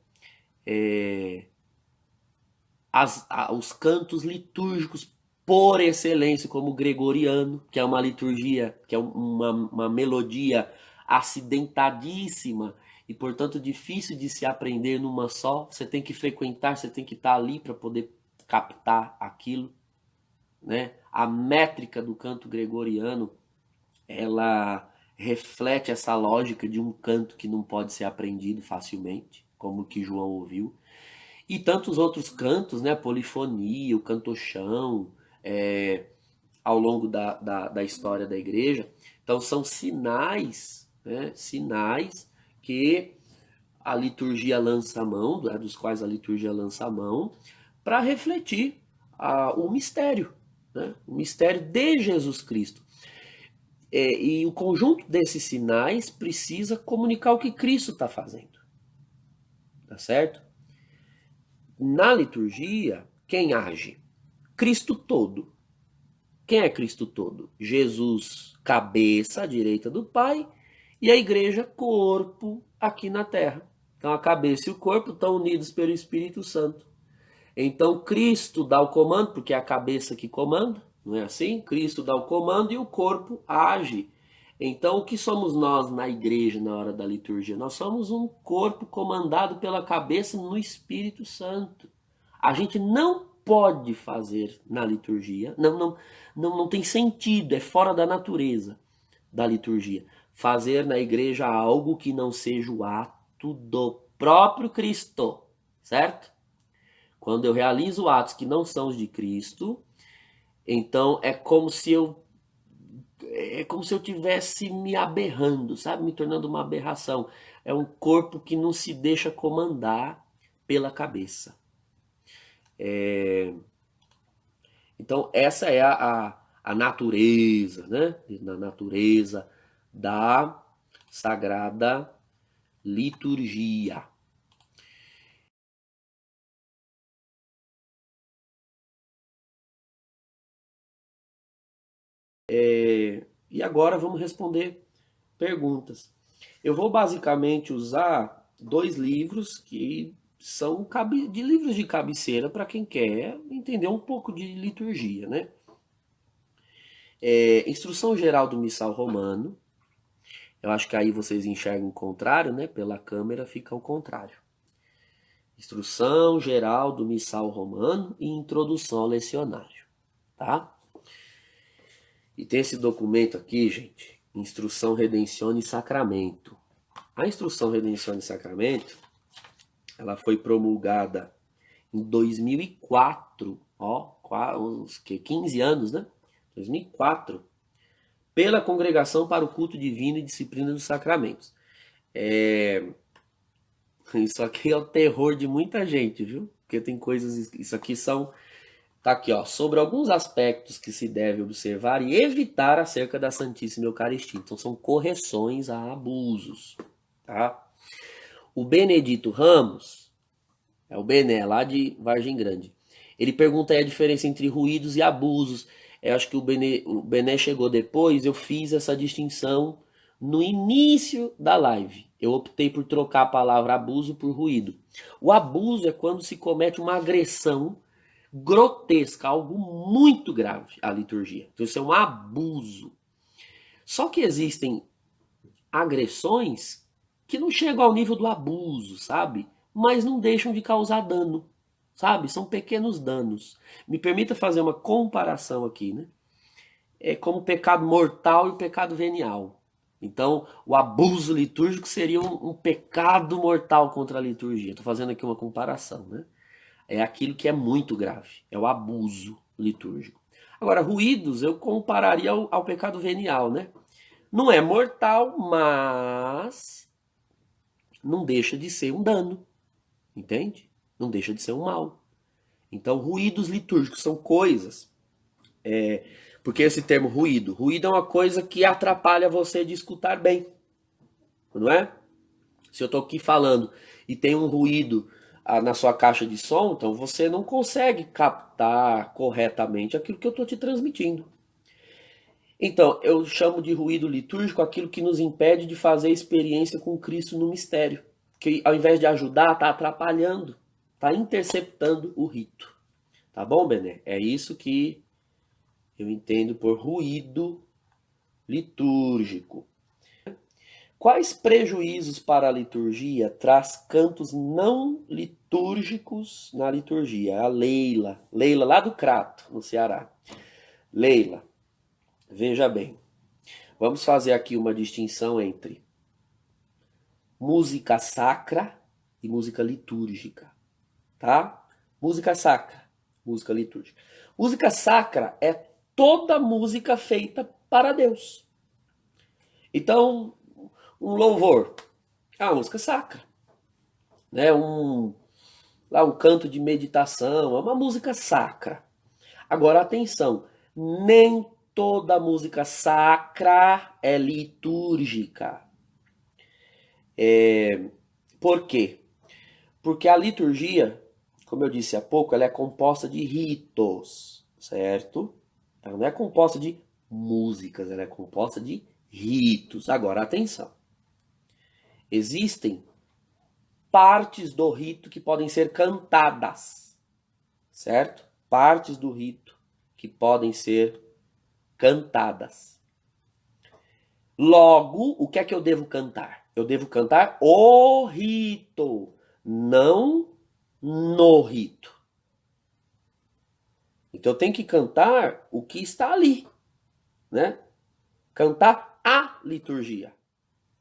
Speaker 1: Os cantos litúrgicos por excelência, como o gregoriano, que é uma liturgia, que é uma melodia acidentadíssima e, portanto, difícil de se aprender numa só. Você tem que frequentar, você tem que estar ali para poder captar aquilo, né? A métrica do canto gregoriano, ela reflete essa lógica de um canto que não pode ser aprendido facilmente, como o que João ouviu. E tantos outros cantos, né? A polifonia, o cantochão, ao longo da história da igreja. Então são sinais, né? Sinais que a liturgia lança a mão, dos quais a liturgia lança a mão, para refletir o mistério, né? O mistério de Jesus Cristo. E o conjunto desses sinais precisa comunicar o que Cristo está fazendo, tá certo? Na liturgia, quem age? Cristo todo. Quem é Cristo todo? Jesus, cabeça à direita do Pai, e a igreja, corpo, aqui na terra. Então a cabeça e o corpo estão unidos pelo Espírito Santo. Então Cristo dá o comando, porque é a cabeça que comanda, não é assim? Cristo dá o comando e o corpo age. Então o que somos nós na igreja na hora da liturgia? Nós somos um corpo comandado pela cabeça no Espírito Santo. A gente não pode fazer na liturgia, não tem sentido, é fora da natureza da liturgia. Fazer na igreja algo que não seja o ato do próprio Cristo, certo? Quando eu realizo atos que não são os de Cristo, então é como se eu tivesse me aberrando, sabe? Me tornando uma aberração. É um corpo que não se deixa comandar pela cabeça. Então essa é a natureza, né? Na natureza da sagrada liturgia. E agora vamos responder perguntas. Eu vou basicamente usar dois livros que são de livros de cabeceira para quem quer entender um pouco de liturgia, né? Instrução Geral do Missal Romano. Eu acho que aí vocês enxergam o contrário, né? Pela câmera fica o contrário. Instrução Geral do Missal Romano e Introdução ao Lecionário, tá? E tem esse documento aqui, gente, Instrução Redentione Sacramento. A Instrução Redentione Sacramento, ela foi promulgada em 2004, ó, uns 15 anos, né? 2004, pela Congregação para o Culto Divino e Disciplina dos Sacramentos. Isso aqui é o terror de muita gente, viu? Porque tem coisas, isso aqui são, tá aqui, ó, sobre alguns aspectos que se deve observar e evitar acerca da Santíssima Eucaristia. Então são correções a abusos, tá? O Benedito Ramos, é o Bené, lá de Vargem Grande. Ele pergunta aí a diferença entre ruídos e abusos. Eu acho que o Bené chegou depois, eu fiz essa distinção no início da live. Eu optei por trocar a palavra abuso por ruído. O abuso é quando se comete uma agressão grotesca, algo muito grave à liturgia. Então isso é um abuso. Só que existem agressões que não chegam ao nível do abuso, sabe? Mas não deixam de causar dano, sabe? São pequenos danos. Me permita fazer uma comparação aqui, né? É como o pecado mortal e o pecado venial. Então, o abuso litúrgico seria um pecado mortal contra a liturgia. Estou fazendo aqui uma comparação, né? É aquilo que é muito grave, é o abuso litúrgico. Agora, ruídos eu compararia ao pecado venial, né? Não é mortal, mas não deixa de ser um dano, entende? Não deixa de ser um mal. Então, ruídos litúrgicos são coisas. Porque esse termo ruído é uma coisa que atrapalha você de escutar bem, não é? Se eu estou aqui falando e tem um ruído na sua caixa de som, então você não consegue captar corretamente aquilo que eu estou te transmitindo. Então, eu chamo de ruído litúrgico aquilo que nos impede de fazer a experiência com Cristo no mistério. Que ao invés de ajudar, está atrapalhando, está interceptando o rito. Tá bom, Bené? É isso que eu entendo por ruído litúrgico. Quais prejuízos para a liturgia traz cantos não litúrgicos na liturgia? A Leila lá do Crato, no Ceará. Leila, veja bem. Vamos fazer aqui uma distinção entre música sacra e música litúrgica, tá? Música sacra, música litúrgica. Música sacra é toda música feita para Deus. Então, um louvor é uma música sacra, né? lá um canto de meditação, é uma música sacra. Agora atenção, nem toda música sacra é litúrgica. Por quê? Porque a liturgia, como eu disse há pouco, ela é composta de ritos, certo? Ela não é composta de músicas, ela é composta de ritos. Agora, atenção. Existem partes do rito que podem ser cantadas, certo? Partes do rito que podem ser cantadas. Logo, o que é que eu devo cantar? Eu devo cantar o rito, não no rito. Então eu tenho que cantar o que está ali, né? Cantar a liturgia,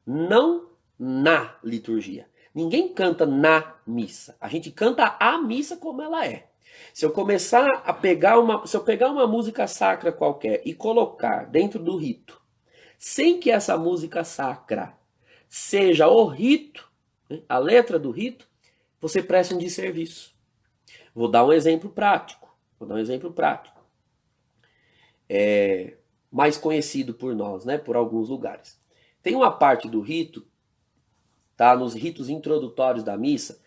Speaker 1: não na liturgia. Ninguém canta na missa. A gente canta a missa como ela é. Se eu começar a pegar se eu pegar uma música sacra qualquer e colocar dentro do rito, sem que essa música sacra seja o rito, né, a letra do rito, você presta um desserviço. Vou dar um exemplo prático. Mais conhecido por nós, né, por alguns lugares. Tem uma parte do rito, tá, nos ritos introdutórios da missa,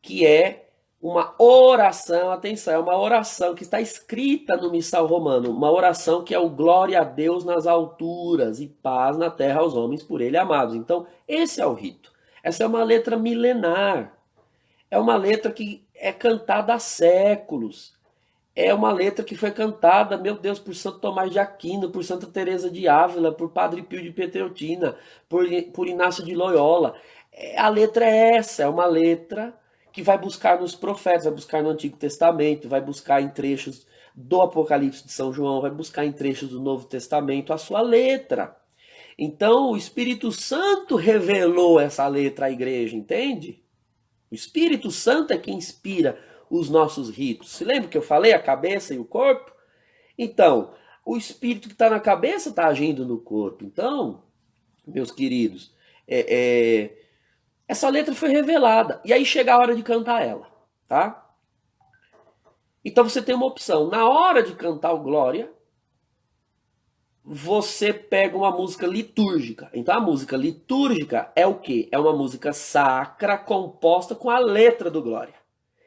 Speaker 1: que é uma oração, atenção, é uma oração que está escrita no missal romano, uma oração que é o glória a Deus nas alturas e paz na terra aos homens por ele amados. Então, esse é o rito. Essa é uma letra milenar. É uma letra que é cantada há séculos. É uma letra que foi cantada, meu Deus, por Santo Tomás de Aquino, por Santa Teresa de Ávila, por Padre Pio de Pietreutina, por Inácio de Loyola. A letra é essa, é uma letra que vai buscar nos profetas, vai buscar no Antigo Testamento, vai buscar em trechos do Apocalipse de São João, vai buscar em trechos do Novo Testamento a sua letra. Então o Espírito Santo revelou essa letra à igreja, entende? O Espírito Santo é quem inspira os nossos ritos. Se lembra que eu falei a cabeça e o corpo? Então, o espírito que está na cabeça está agindo no corpo. Então, meus queridos, essa letra foi revelada. E aí chega a hora de cantar ela, tá? Então você tem uma opção. Na hora de cantar o Glória, você pega uma música litúrgica. Então a música litúrgica é o quê? É uma música sacra composta com a letra do Glória.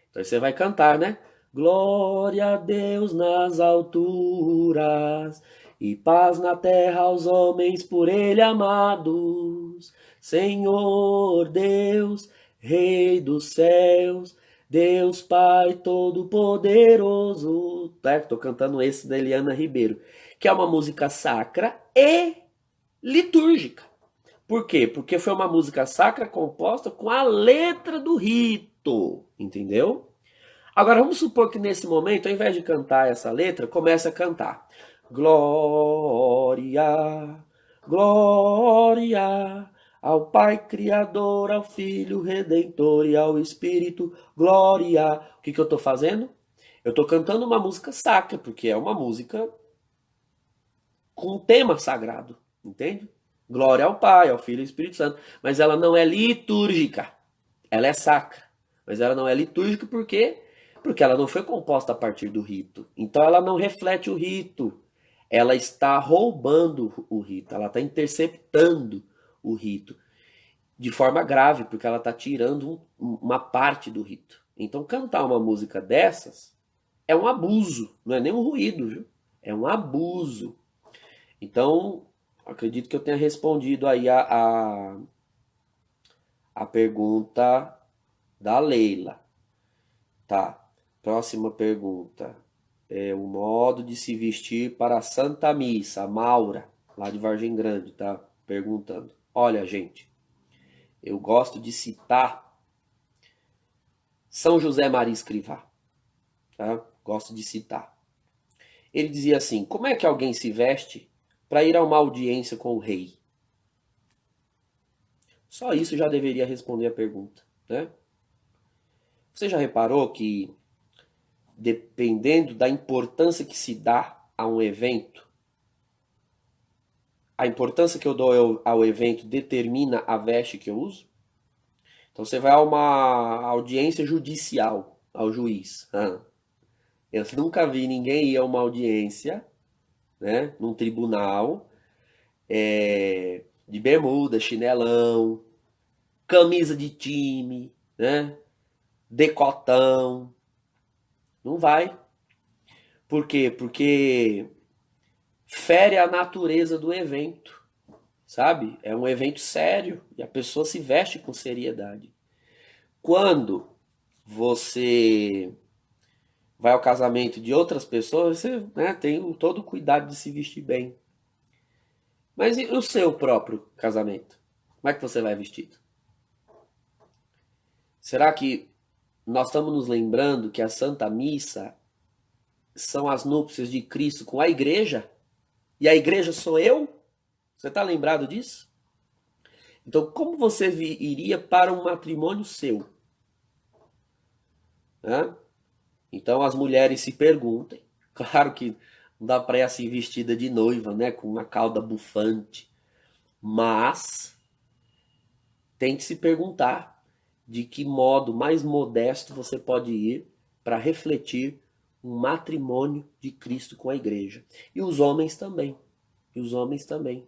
Speaker 1: Então você vai cantar, né? Glória a Deus nas alturas e paz na terra aos homens por ele amados. Senhor Deus, Rei dos céus, Deus Pai Todo-Poderoso. Tá? Tô cantando esse da Eliana Ribeiro, que é uma música sacra e litúrgica. Por quê? Porque foi uma música sacra composta com a letra do rito, entendeu? Agora vamos supor que nesse momento, ao invés de cantar essa letra, comece a cantar Glória, glória ao Pai Criador, ao Filho Redentor e ao Espírito, glória. O que eu estou fazendo? Eu estou cantando uma música sacra, porque é uma música com um tema sagrado, entende? Glória ao Pai, ao Filho e ao Espírito Santo. Mas ela não é litúrgica, ela é sacra. Mas ela não é litúrgica por quê? Porque ela não foi composta a partir do rito. Então ela não reflete o rito. Ela está roubando o rito. Ela está interceptando o rito. De forma grave, porque ela está tirando uma parte do rito. Então cantar uma música dessas é um abuso. Não é nem um ruído, viu? É um abuso. Então, acredito que eu tenha respondido aí a pergunta da Leila. Tá. Próxima pergunta. É o modo de se vestir para a Santa Missa. A Maura, lá de Vargem Grande, tá perguntando. Olha, gente, eu gosto de citar São José Maria Escrivá, tá? Gosto de citar. Ele dizia assim: como é que alguém se veste para ir a uma audiência com o rei? Só isso já deveria responder a pergunta, né? Você já reparou que dependendo da importância que se dá a um evento, a importância que eu dou ao evento determina a veste que eu uso? Então você vai a uma audiência judicial. ao juiz. Eu nunca vi ninguém ir a uma audiência, né, num tribunal, de bermuda, chinelão, camisa de time, né, decotão. Não vai. Por quê? Porque fere a natureza do evento, sabe? É um evento sério e a pessoa se veste com seriedade. Quando você vai ao casamento de outras pessoas, você, né, tem todo o cuidado de se vestir bem. Mas e o seu próprio casamento? Como é que você vai vestido? Será que nós estamos nos lembrando que a Santa Missa são as núpcias de Cristo com a igreja? E a igreja sou eu? Você está lembrado disso? Então, como você iria para um matrimônio seu? Né? Então, as mulheres se perguntem. Claro que não dá para ir assim vestida de noiva, né? Com uma cauda bufante. Mas tem que se perguntar de que modo mais modesto você pode ir para refletir um matrimônio de Cristo com a igreja. E os homens também. E os homens também.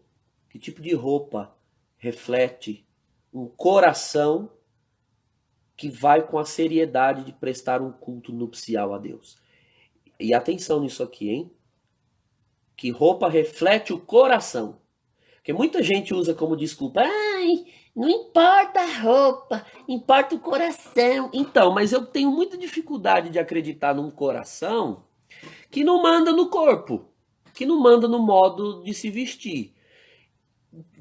Speaker 1: Que tipo de roupa reflete um coração que vai com a seriedade de prestar um culto nupcial a Deus? E atenção nisso aqui, hein? Que roupa reflete o coração. Porque muita gente usa como desculpa, ai, não importa a roupa, importa o coração. Então, mas eu tenho muita dificuldade de acreditar num coração que não manda no corpo, que não manda no modo de se vestir.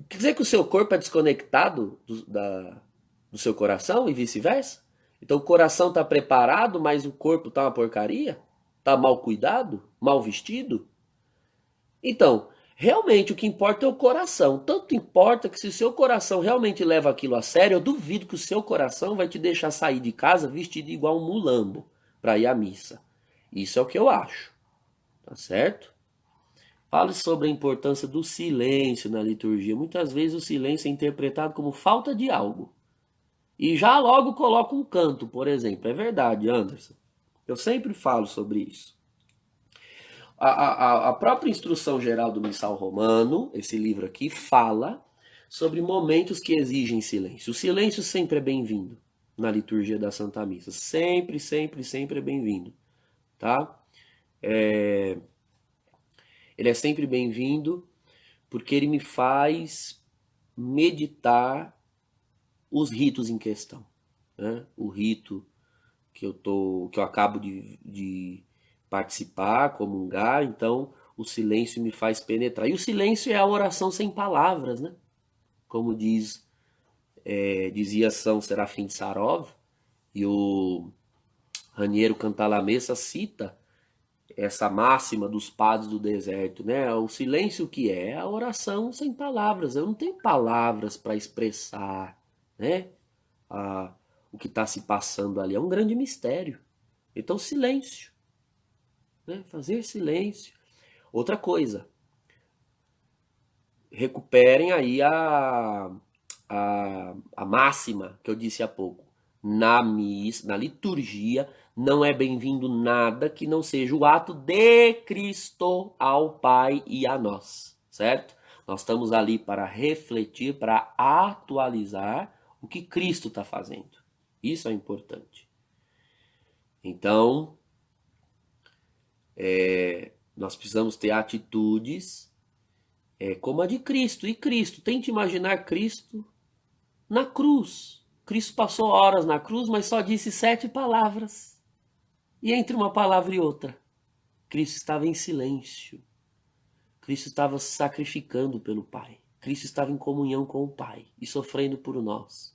Speaker 1: Quer dizer que o seu corpo é desconectado do seu coração e vice-versa? Então o coração está preparado, mas o corpo está uma porcaria? Está mal cuidado? Mal vestido? Então, realmente o que importa é o coração. Tanto importa que se o seu coração realmente leva aquilo a sério, eu duvido que o seu coração vai te deixar sair de casa vestido igual um mulambo para ir à missa. Isso é o que eu acho. Tá certo? Fale sobre a importância do silêncio na liturgia. Muitas vezes o silêncio é interpretado como falta de algo. E já logo coloca um canto, por exemplo. É verdade, Anderson. Eu sempre falo sobre isso. A própria Instrução Geral do Missal Romano, esse livro aqui, fala sobre momentos que exigem silêncio. O silêncio sempre é bem-vindo na liturgia da Santa Missa. Sempre, sempre, sempre é bem-vindo. Tá? Ele é sempre bem-vindo porque ele me faz meditar os ritos em questão. Né? O rito que eu acabo de participar, comungar, então o silêncio me faz penetrar. E o silêncio é a oração sem palavras, né? Como dizia São Serafim de Sarov, e o Raniero Cantalamessa cita essa máxima dos padres do deserto, né? O silêncio que é a oração sem palavras. Eu não tenho palavras para expressar, né? O que está se passando ali é um grande mistério. Então, silêncio, né? Fazer silêncio. Outra coisa, recuperem aí a máxima que eu disse há pouco. Na missa, na liturgia, não é bem-vindo nada que não seja o ato de Cristo ao Pai e a nós, certo? Nós estamos ali para refletir, para atualizar o que Cristo está fazendo. Isso é importante. Então, nós precisamos ter atitudes como a de Cristo. E Cristo, tente imaginar Cristo na cruz. Cristo passou horas na cruz, mas só disse 7 palavras. E entre uma palavra e outra, Cristo estava em silêncio. Cristo estava se sacrificando pelo Pai. Cristo estava em comunhão com o Pai e sofrendo por nós.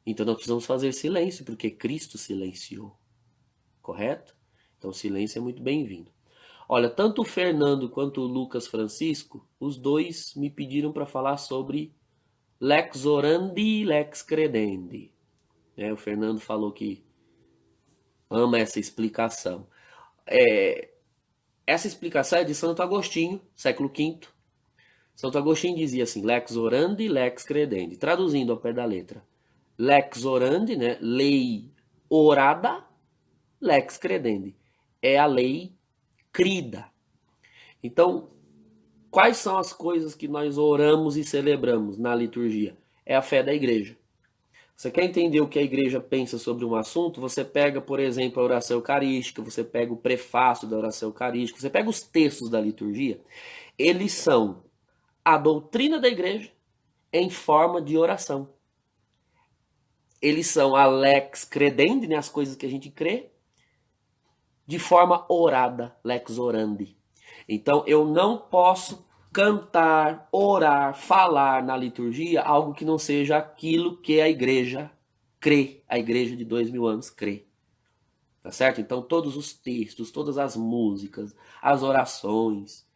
Speaker 1: Então nós precisamos fazer silêncio, porque Cristo silenciou. Correto? Então o silêncio é muito bem-vindo. Olha, tanto o Fernando quanto o Lucas Francisco, os dois me pediram para falar sobre lex orandi e lex credendi. O Fernando falou que ama essa explicação. Essa explicação é de Santo Agostinho, século V. Santo Agostinho dizia assim, lex orandi, lex credendi. Traduzindo ao pé da letra. Lex orandi, né, lei orada, lex credendi. É a lei crida. Então, quais são as coisas que nós oramos e celebramos na liturgia? É a fé da igreja. Você quer entender o que a igreja pensa sobre um assunto? Você pega, por exemplo, a oração eucarística, você pega o prefácio da oração eucarística, você pega os textos da liturgia. Eles são a doutrina da igreja em forma de oração. Eles são a lex credendi, né, as coisas que a gente crê, de forma orada, lex orandi. Então, eu não posso cantar, orar, falar na liturgia algo que não seja aquilo que a igreja crê, a igreja de 2000 anos crê. Tá certo? Então, todos os textos, todas as músicas, as orações,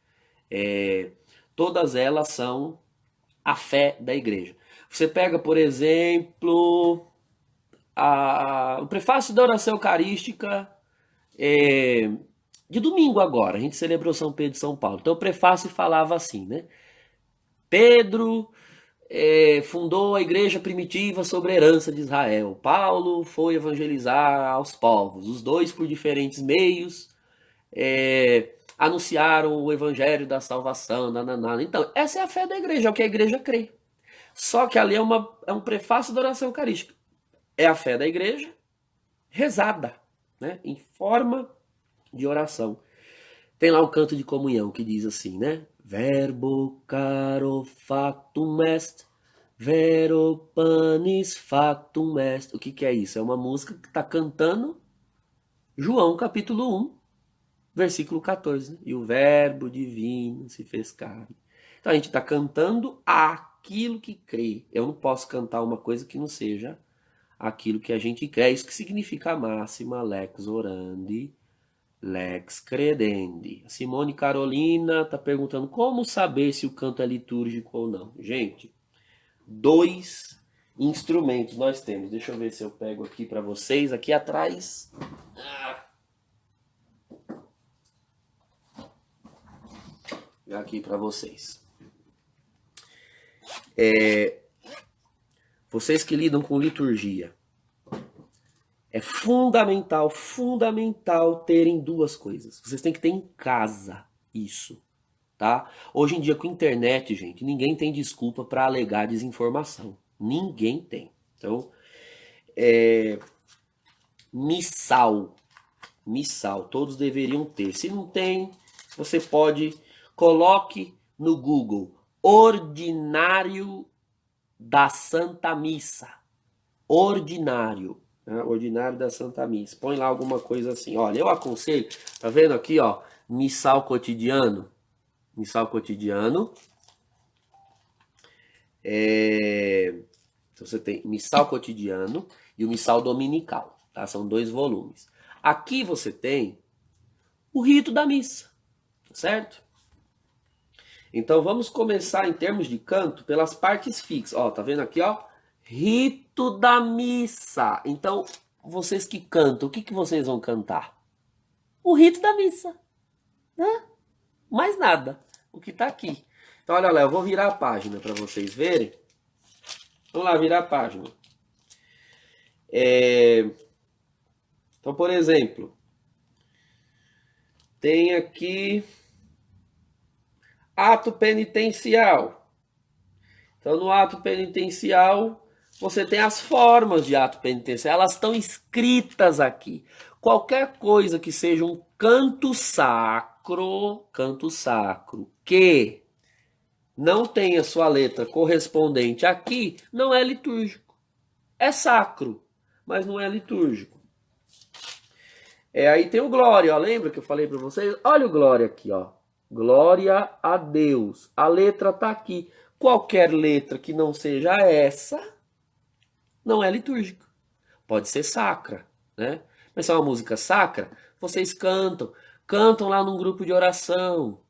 Speaker 1: todas elas são a fé da igreja. Você pega, por exemplo, o prefácio da oração eucarística de domingo agora. A gente celebrou São Pedro e São Paulo. Então o prefácio falava assim, né? Pedro fundou a igreja primitiva sobre a herança de Israel. Paulo foi evangelizar aos povos. Os dois, por diferentes meios, anunciaram o evangelho da salvação. Nananana. Então, essa é a fé da igreja, é o que a igreja crê. Só que ali é um prefácio da oração eucarística. É a fé da igreja rezada, né? Em forma de oração. Tem lá um canto de comunhão que diz assim, né? Verbo caro factum est, vero panis factum est. O que é isso? É uma música que está cantando João capítulo 1, versículo 14. Né? E o verbo divino se fez carne. Então a gente está cantando aquilo que crê. Eu não posso cantar uma coisa que não seja aquilo que a gente crê. É isso que significa a máxima lex orandi, lex credendi. A Simone Carolina está perguntando como saber se o canto é litúrgico ou não. Gente, 2 instrumentos nós temos. Deixa eu ver se eu pego aqui para vocês. Aqui atrás. Aqui para vocês. Vocês que lidam com liturgia. É fundamental terem 2 coisas. Vocês têm que ter em casa isso, tá? Hoje em dia com internet, gente, ninguém tem desculpa para alegar desinformação. Ninguém tem. Então, missal, todos deveriam ter. Se não tem, você coloque no Google Ordinário da Santa Missa. Ordinário da Santa Missa. Põe lá alguma coisa assim. Olha, eu aconselho, tá vendo aqui, ó, missal cotidiano. Então você tem missal cotidiano e o missal dominical, tá? São 2 volumes. Aqui você tem o rito da missa, certo? Então vamos começar em termos de canto pelas partes fixas. Ó, tá vendo aqui, ó? Rito da missa. Então, vocês que cantam, o que vocês vão cantar? O rito da missa. Né? Mais nada. O que tá aqui. Então, olha lá, eu vou virar a página para vocês verem. Vamos lá, virar a página. Então, por exemplo, tem aqui ato penitencial. Então, no ato penitencial, você tem as formas de ato penitencial. Elas estão escritas aqui. Qualquer coisa que seja um canto sacro, que não tenha sua letra correspondente aqui, não é litúrgico. É sacro, mas não é litúrgico. Aí tem o glória, ó. Lembra que eu falei para vocês? Olha o glória aqui, ó. Glória a Deus. A letra tá aqui. Qualquer letra que não seja essa, não é litúrgico. Pode ser sacra, né? Mas se é uma música sacra, vocês cantam lá num grupo de oração,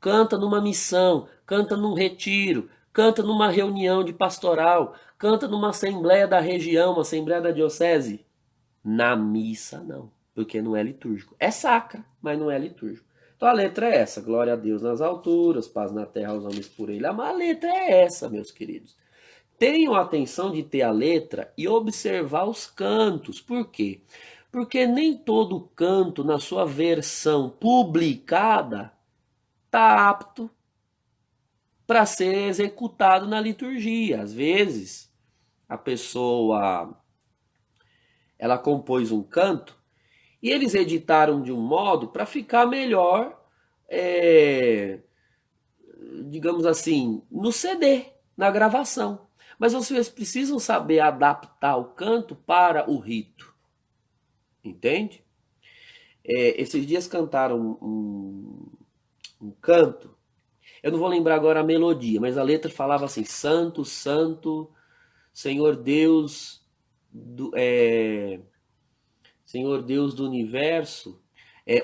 Speaker 1: canta numa missão, canta num retiro, canta numa reunião de pastoral, canta numa assembleia da região, uma assembleia da diocese. Na missa, não, porque não é litúrgico. É sacra, mas não é litúrgico. Então a letra é essa, glória a Deus nas alturas, paz na terra aos homens por ele. A letra é essa, meus queridos. Tenham atenção de ter a letra e observar os cantos. Por quê? Porque nem todo canto, na sua versão publicada, está apto para ser executado na liturgia. Às vezes, a pessoa ela compôs um canto e eles editaram de um modo para ficar melhor, é, digamos assim, no CD, na gravação. Mas vocês precisam saber adaptar o canto para o rito, entende? Esses dias cantaram um canto, eu não vou lembrar agora a melodia, mas a letra falava assim: Santo, Santo, Senhor Deus Senhor Deus do universo,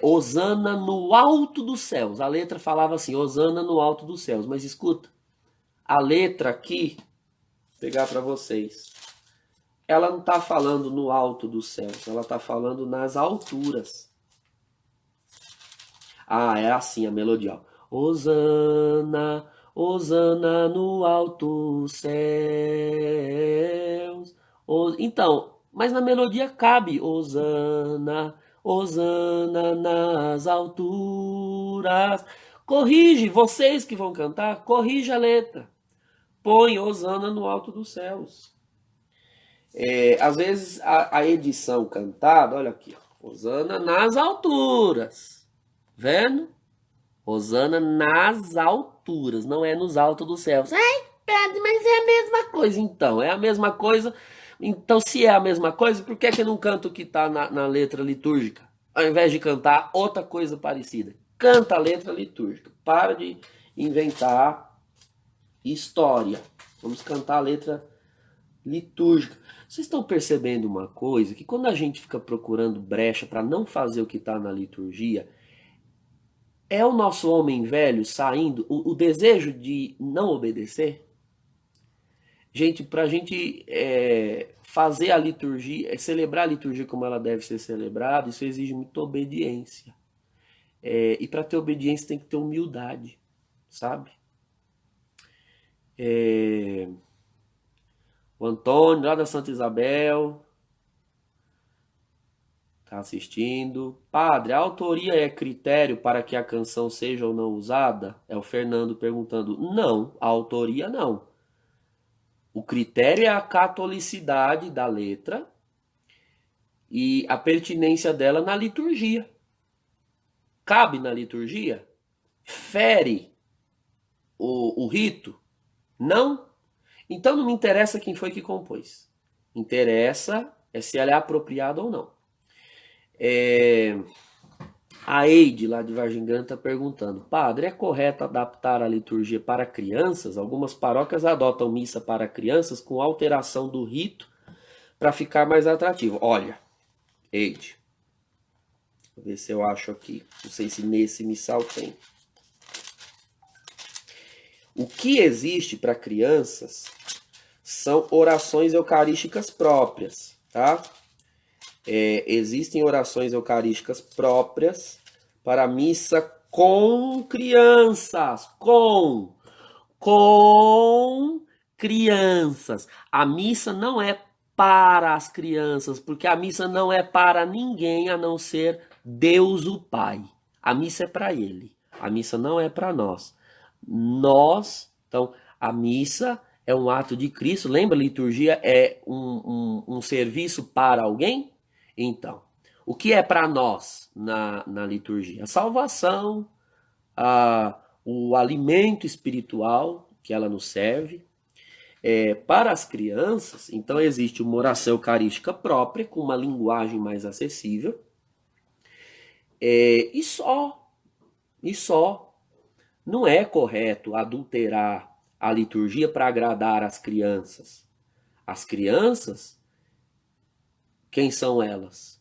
Speaker 1: Hosana no alto dos céus. A letra falava assim: Hosana no alto dos céus. Mas escuta, a letra aqui, vou pegar para vocês, ela não está falando no alto dos céus, ela está falando nas alturas. Ah, é assim a melodia. Hosana, Hosana no alto céus. Então, mas na melodia cabe Hosana, Hosana nas alturas. Corrige, vocês que vão cantar, corrige a letra. Põe Hosana no alto dos céus. Às vezes a edição cantada, olha aqui, ó, Hosana nas alturas. Vendo? Hosana nas alturas, não é nos altos dos céus. Ai, Pedro, mas é a mesma coisa. Então, é a mesma coisa. Então, se é a mesma coisa, por que que não canta o que está na letra litúrgica? Ao invés de cantar outra coisa parecida. Canta a letra litúrgica. Para de inventar história. Vamos cantar a letra litúrgica. Vocês estão percebendo uma coisa? Que quando a gente fica procurando brecha para não fazer o que está na liturgia, é o nosso homem velho saindo, o desejo de não obedecer? Gente, para a gente fazer a liturgia, celebrar a liturgia como ela deve ser celebrada, isso exige muita obediência. E para ter obediência tem que ter humildade, sabe? O Antônio, lá da Santa Isabel, está assistindo. Padre, a autoria é critério para que a canção seja ou não usada? É o Fernando perguntando. Não, a autoria não. O critério é a catolicidade da letra e a pertinência dela na liturgia. Cabe na liturgia? Fere o rito? Não? Então não me interessa quem foi que compôs. Interessa se ela é apropriada ou não. A Eide, lá de Vargem Grande, está perguntando: Padre, é correto adaptar a liturgia para crianças? Algumas paróquias adotam missa para crianças com alteração do rito para ficar mais atrativo. Olha, Eide, vou ver se eu acho aqui. Não sei se nesse missal tem. O que existe para crianças são orações eucarísticas próprias, tá? Existem orações eucarísticas próprias para a missa com crianças, com crianças. A missa não é para as crianças, porque a missa não é para ninguém a não ser Deus o Pai. A missa é para Ele. A missa não é para nós. Então, a missa é um ato de Cristo. Lembra, a liturgia é um serviço para alguém? Então, o que é para nós na liturgia? A salvação, o alimento espiritual que ela nos serve. Para as crianças, então existe uma oração eucarística própria, com uma linguagem mais acessível. E só. Não é correto adulterar a liturgia para agradar as crianças. As crianças, quem são elas?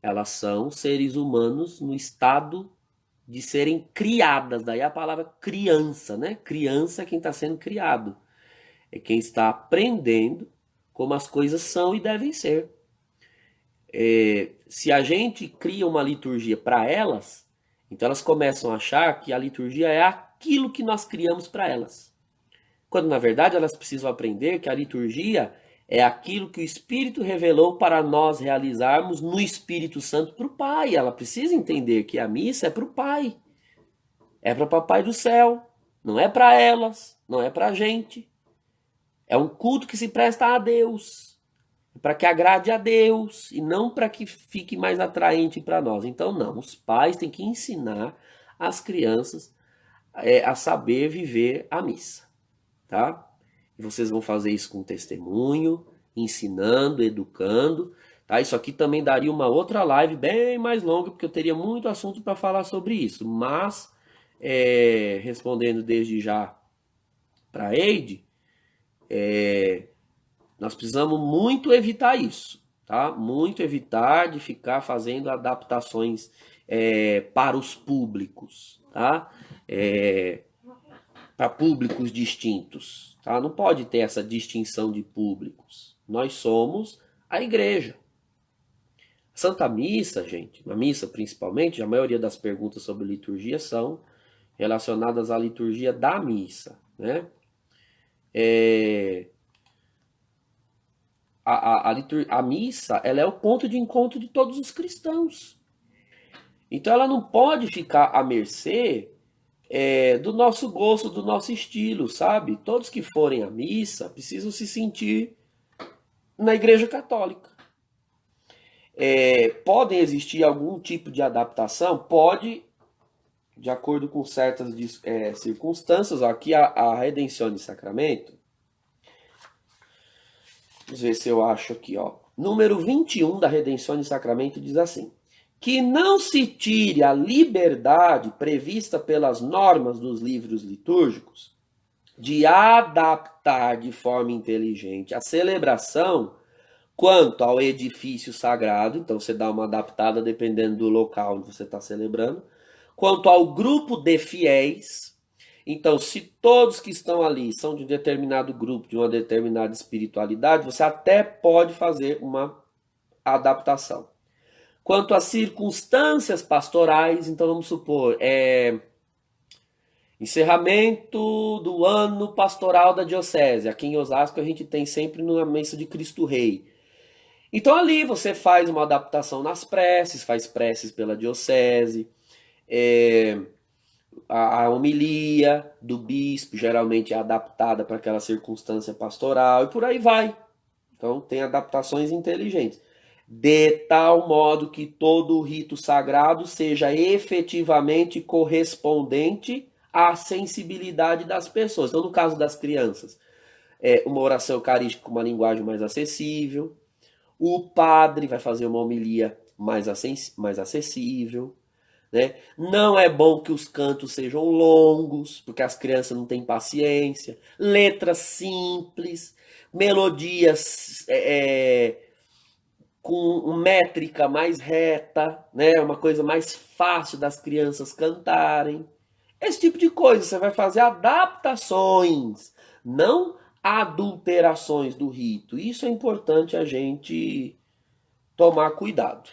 Speaker 1: Elas são seres humanos no estado de serem criadas. Daí a palavra criança, né? Criança é quem está sendo criado. É quem está aprendendo como as coisas são e devem ser. Se a gente cria uma liturgia para elas, então elas começam a achar que a liturgia é aquilo que nós criamos para elas. Quando na verdade elas precisam aprender que a liturgia É aquilo que o Espírito revelou para nós realizarmos no Espírito Santo para o Pai. Ela precisa entender que a missa é para o Pai. É para o Papai do céu. Não é para elas. Não é para a gente. É um culto que se presta a Deus. Para que agrade a Deus. E não para que fique mais atraente para nós. Então, não. Os pais têm que ensinar as crianças a saber viver a missa. Tá? E vocês vão fazer isso com testemunho, ensinando, educando, tá? Isso aqui também daria uma outra live bem mais longa, porque eu teria muito assunto para falar sobre isso. Mas, respondendo desde já para a Eide, nós precisamos muito evitar isso, tá? Muito evitar de ficar fazendo adaptações para os públicos, tá? Para públicos distintos, tá? Não pode ter essa distinção de públicos. Nós somos a igreja. Santa Missa, gente, na missa principalmente, a maioria das perguntas sobre liturgia são relacionadas à liturgia da missa, né? A missa, ela é o ponto de encontro de todos os cristãos. Então ela não pode ficar à mercê do nosso gosto, do nosso estilo, sabe? Todos que forem à missa precisam se sentir na Igreja Católica. Podem existir algum tipo de adaptação? Pode, de acordo com certas circunstâncias. Ó, aqui a Redemptione Sacramento. Vamos ver se eu acho aqui, ó. Número 21 da Redemptione Sacramento diz assim: que não se tire a liberdade prevista pelas normas dos livros litúrgicos de adaptar de forma inteligente a celebração quanto ao edifício sagrado, então você dá uma adaptada dependendo do local onde você está celebrando, quanto ao grupo de fiéis. Então, se todos que estão ali são de um determinado grupo, de uma determinada espiritualidade, você até pode fazer uma adaptação. Quanto às circunstâncias pastorais, então vamos supor, encerramento do ano pastoral da diocese. Aqui em Osasco a gente tem sempre na missa de Cristo Rei. Então ali você faz uma adaptação nas preces, faz preces pela diocese, a homilia do bispo geralmente é adaptada para aquela circunstância pastoral e por aí vai. Então tem adaptações inteligentes. De tal modo que todo o rito sagrado seja efetivamente correspondente à sensibilidade das pessoas. Então, no caso das crianças, uma oração eucarística com uma linguagem mais acessível. O padre vai fazer uma homilia mais acessível. Né? Não é bom que os cantos sejam longos, porque as crianças não têm paciência. Letras simples, melodias com métrica mais reta, né? Uma coisa mais fácil das crianças cantarem. Esse tipo de coisa, você vai fazer adaptações, não adulterações do rito. Isso é importante a gente tomar cuidado,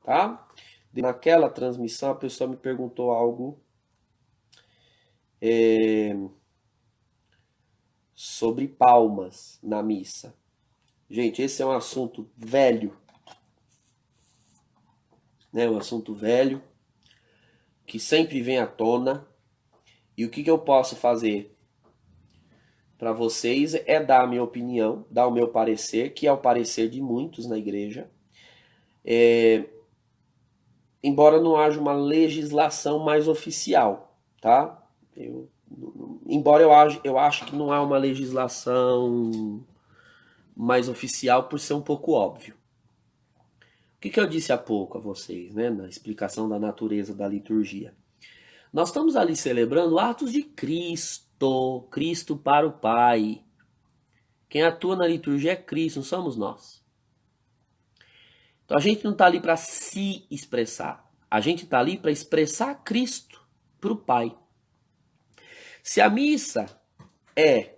Speaker 1: tá? Naquela transmissão a pessoa me perguntou algo sobre palmas na missa. Gente, esse é um assunto velho, né? Um assunto velho que sempre vem à tona. E o que eu posso fazer para vocês é dar a minha opinião, dar o meu parecer, que é o parecer de muitos na igreja. Embora não haja uma legislação mais oficial, tá? Embora eu acho que não há uma legislação mais oficial por ser um pouco óbvio. O que eu disse há pouco a vocês, né, na explicação da natureza da liturgia? Nós estamos ali celebrando atos de Cristo, Cristo para o Pai. Quem atua na liturgia é Cristo, não somos nós. Então a gente não está ali para se expressar. A gente está ali para expressar Cristo para o Pai. Se a missa é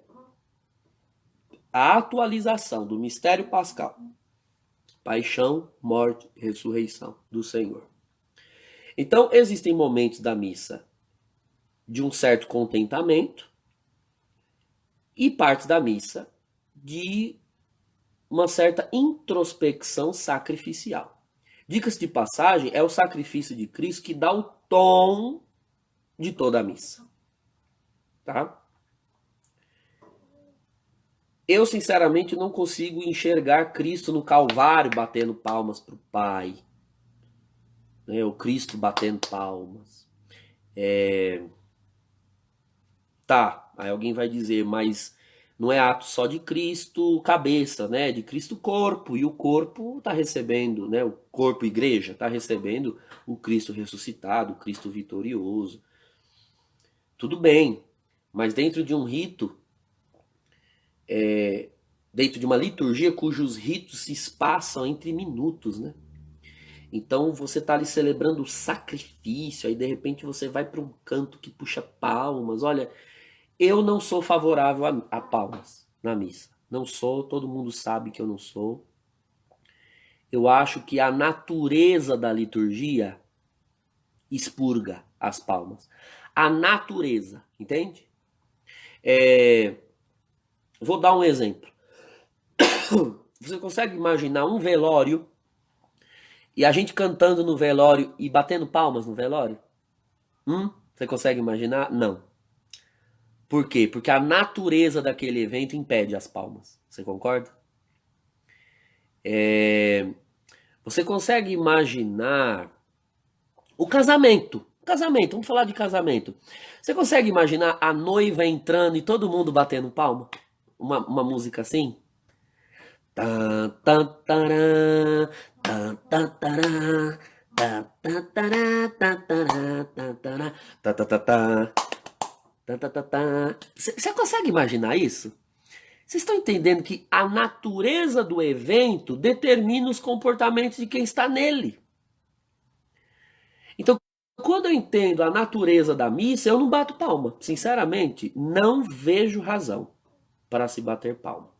Speaker 1: a atualização do mistério pascal, paixão, morte, ressurreição do Senhor. Então existem momentos da missa de um certo contentamento e partes da missa de uma certa introspecção sacrificial. Dicas de passagem, é o sacrifício de Cristo que dá o tom de toda a missa. Tá? Eu, sinceramente, não consigo enxergar Cristo no Calvário batendo palmas para o Pai. Né? O Cristo batendo palmas. Tá, aí alguém vai dizer, mas não é ato só de Cristo cabeça, né? De Cristo corpo. E o corpo está recebendo, né? O corpo igreja está recebendo o Cristo ressuscitado, o Cristo vitorioso. Tudo bem, mas dentro de um rito, dentro de uma liturgia cujos ritos se espaçam entre minutos, né? Então você está ali celebrando o sacrifício, aí de repente você vai para um canto que puxa palmas. Olha, eu não sou favorável a palmas na missa. Não sou, todo mundo sabe que eu não sou. Eu acho que a natureza da liturgia expurga as palmas. A natureza, entende? Vou dar um exemplo. Você consegue imaginar um velório e a gente cantando no velório e batendo palmas no velório? Você consegue imaginar? Não. Por quê? Porque a natureza daquele evento impede as palmas. Você concorda? Você consegue imaginar o casamento? Casamento, vamos falar de casamento. Você consegue imaginar a noiva entrando e todo mundo batendo palma? Uma música assim? Tan, tan, tará, tan, tan, tará, tan, tan, tará, tan, tará, tan, tará, tá, tá, tá, tá, tá, tá, tá, tá. Você consegue imaginar isso? Vocês estão entendendo que a natureza do evento determina os comportamentos de quem está nele. Então, quando eu entendo a natureza da missa, eu não bato palma. Sinceramente, não vejo razão para se bater palma.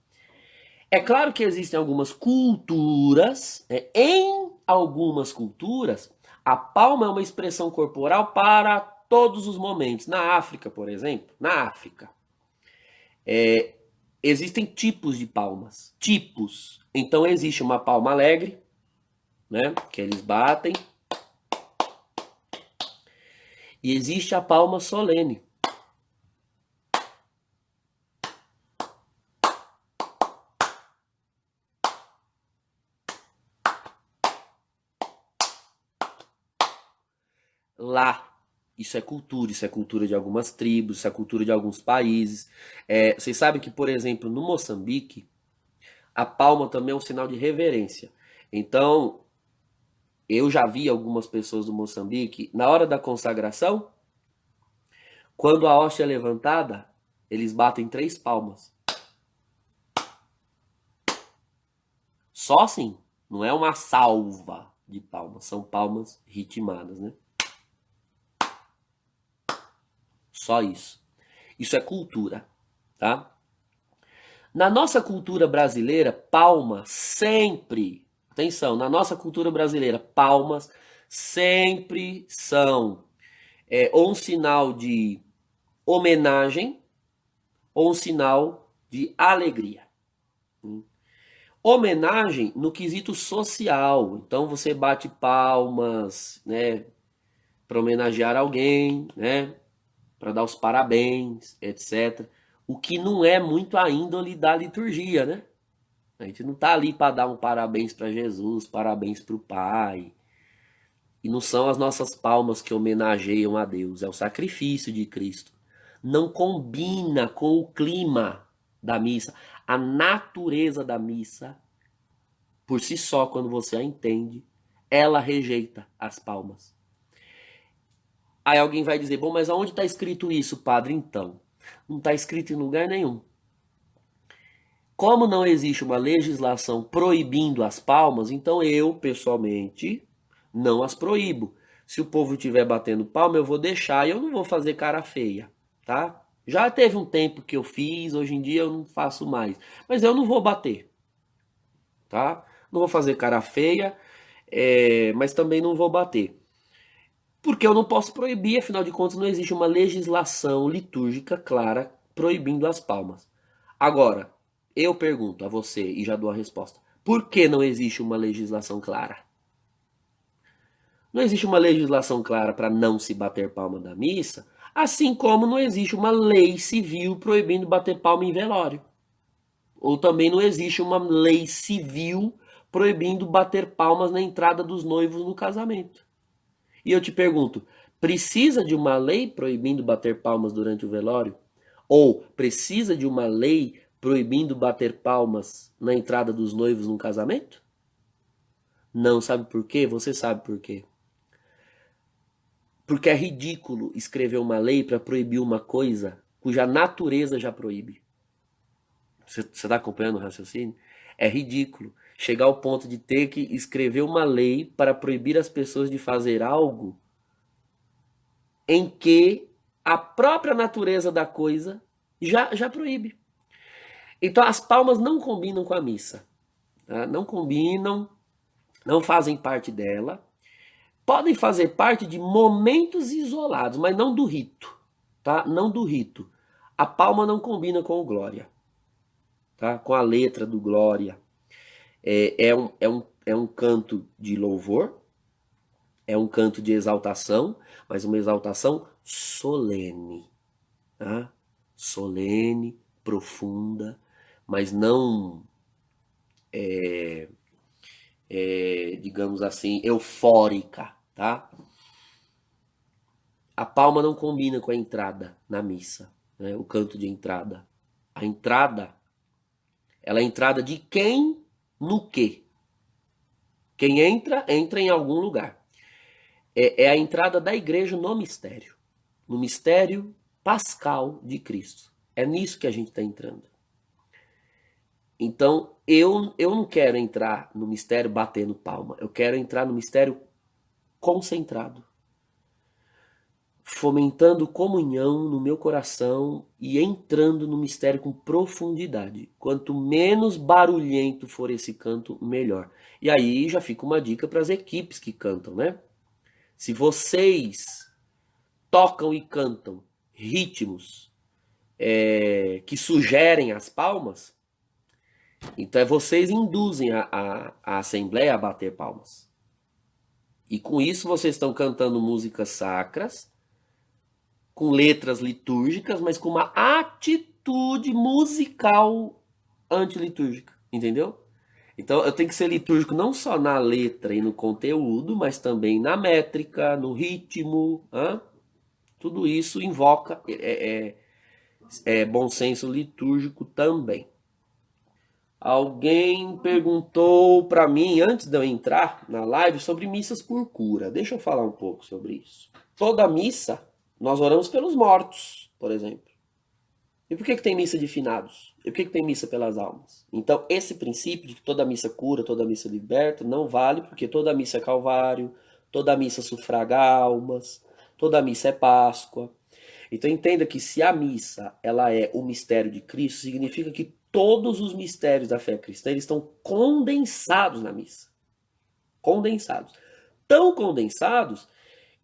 Speaker 1: É claro que existem algumas culturas, em algumas culturas, a palma é uma expressão corporal para todos os momentos. Na África, por exemplo, na África, existem tipos de palmas. Tipos. Então existe uma palma alegre, né, que eles batem, e existe a palma solene. Lá, isso é cultura de algumas tribos, isso é cultura de alguns países. Vocês sabem que, por exemplo, no Moçambique, a palma também é um sinal de reverência. Então, eu já vi algumas pessoas do Moçambique, na hora da consagração, quando a hóstia é levantada, eles batem 3 palmas. Só assim, não é uma salva de palmas, são palmas ritmadas, né? Só isso. Isso é cultura, tá? Na nossa cultura brasileira, palmas sempre, atenção, na nossa cultura brasileira, palmas sempre são ou um sinal de homenagem ou um sinal de alegria. Homenagem no quesito social. Então você bate palmas, né, para homenagear alguém, né, para dar os parabéns, etc. O que não é muito a índole da liturgia, né? A gente não tá ali para dar um parabéns para Jesus, parabéns para o Pai. E não são as nossas palmas que homenageiam a Deus, é o sacrifício de Cristo. Não combina com o clima da missa, a natureza da missa, por si só, quando você a entende, ela rejeita as palmas. Aí alguém vai dizer, bom, mas aonde está escrito isso, padre? Então, não está escrito em lugar nenhum. Como não existe uma legislação proibindo as palmas, então eu, pessoalmente, não as proíbo. Se o povo estiver batendo palma, eu vou deixar e eu não vou fazer cara feia, tá? Já teve um tempo que eu fiz, hoje em dia eu não faço mais. Mas eu não vou bater, tá? Não vou fazer cara feia, mas também não vou bater. Porque eu não posso proibir, afinal de contas, não existe uma legislação litúrgica clara proibindo as palmas. Agora, eu pergunto a você e já dou a resposta. Por que não existe uma legislação clara? Não existe uma legislação clara para não se bater palma da missa, assim como não existe uma lei civil proibindo bater palma em velório. Ou também não existe uma lei civil proibindo bater palmas na entrada dos noivos no casamento. E eu te pergunto, precisa de uma lei proibindo bater palmas durante o velório? Ou precisa de uma lei proibindo bater palmas na entrada dos noivos no casamento? Não, sabe por quê? Você sabe por quê. Porque é ridículo escrever uma lei para proibir uma coisa cuja natureza já proíbe. Você está acompanhando o raciocínio? É ridículo chegar ao ponto de ter que escrever uma lei para proibir as pessoas de fazer algo em que a própria natureza da coisa já proíbe. Então as palmas não combinam com a missa. Tá? Não combinam, não fazem parte dela. Podem fazer parte de momentos isolados, mas não do rito. Tá? Não do rito. A palma não combina com o glória. Tá? Com a letra do glória. É um canto de louvor, é um canto de exaltação, mas uma exaltação solene. Tá? Solene, profunda, mas não, digamos assim, eufórica. Tá? A palma não combina com a entrada na missa, né? O canto de entrada. A entrada, ela é a entrada de quem no quê? Quem entra, entra em algum lugar. É a entrada da igreja no mistério. No mistério pascal de Cristo. É nisso que a gente está entrando. Então, eu não quero entrar no mistério batendo palma. Eu quero entrar no mistério concentrado. Fomentando comunhão no meu coração e entrando no mistério com profundidade. Quanto menos barulhento for esse canto, melhor. E aí já fica uma dica para as equipes que cantam, né? Se vocês tocam e cantam ritmos que sugerem as palmas, então vocês induzem a assembleia a bater palmas. E com isso vocês estão cantando músicas sacras, com letras litúrgicas, mas com uma atitude musical antilitúrgica, entendeu? Então eu tenho que ser litúrgico não só na letra e no conteúdo, mas também na métrica, no ritmo. Tudo isso invoca bom senso litúrgico também. Alguém perguntou para mim, antes de eu entrar na live, sobre missas por cura. Deixa eu falar um pouco sobre isso. Toda missa, nós oramos pelos mortos, por exemplo. E por que tem missa de finados? E por que tem missa pelas almas? Então, esse princípio de que toda missa cura, toda missa liberta, não vale, porque toda missa é calvário, toda missa sufraga almas, toda missa é Páscoa. Então, entenda que se a missa ela é o mistério de Cristo, significa que todos os mistérios da fé cristã eles estão condensados na missa. Condensados. Tão condensados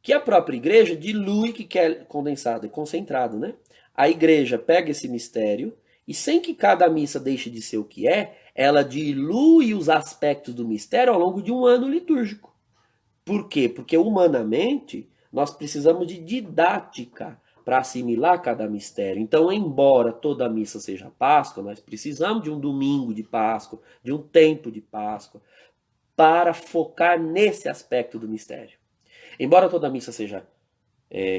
Speaker 1: que a própria igreja dilui que é condensado, é concentrado, né? A igreja pega esse mistério e sem que cada missa deixe de ser o que ela dilui os aspectos do mistério ao longo de um ano litúrgico. Por quê? Porque humanamente nós precisamos de didática para assimilar cada mistério. Então, embora toda missa seja Páscoa, nós precisamos de um domingo de Páscoa, de um tempo de Páscoa, para focar nesse aspecto do mistério. Embora toda missa seja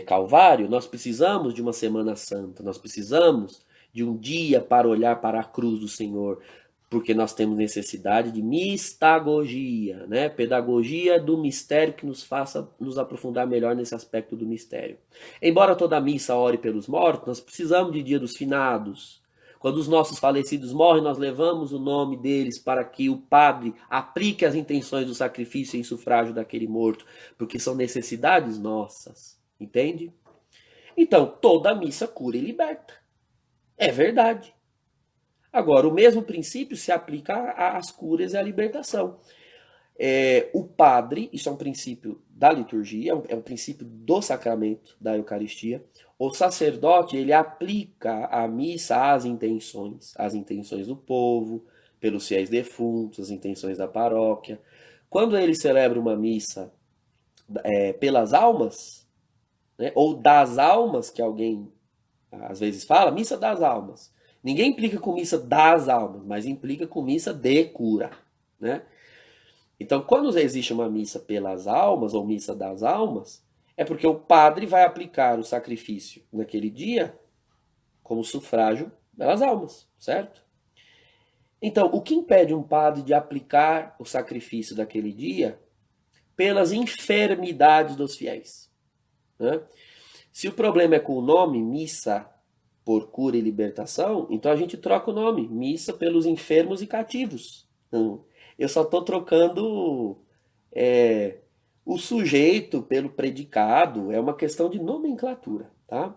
Speaker 1: Calvário, nós precisamos de uma Semana Santa, nós precisamos de um dia para olhar para a cruz do Senhor, porque nós temos necessidade de mistagogia, né? Pedagogia do mistério que nos faça nos aprofundar melhor nesse aspecto do mistério. Embora toda missa ore pelos mortos, nós precisamos de dia dos finados. Quando os nossos falecidos morrem, nós levamos o nome deles para que o padre aplique as intenções do sacrifício em sufrágio daquele morto, porque são necessidades nossas, entende? Então, toda missa cura e liberta. É verdade. Agora, o mesmo princípio se aplica às curas e à libertação. O padre, isso é um princípio da liturgia, é um princípio do sacramento da Eucaristia. o sacerdote, ele aplica a missa às intenções do povo, pelos fiéis defuntos, as intenções da paróquia. Quando ele celebra uma missa pelas almas, né, ou das almas, que alguém às vezes fala, missa das almas. Ninguém implica com missa das almas, mas implica com missa de cura, né? Então, quando existe uma missa pelas almas ou missa das almas, é porque o padre vai aplicar o sacrifício naquele dia como sufrágio pelas almas, certo? Então, o que impede um padre de aplicar o sacrifício daquele dia pelas enfermidades dos fiéis, né? Se o problema é com o nome, missa por cura e libertação, então a gente troca o nome, missa pelos enfermos e cativos. Eu só estou trocando o sujeito pelo predicado, é uma questão de nomenclatura, tá?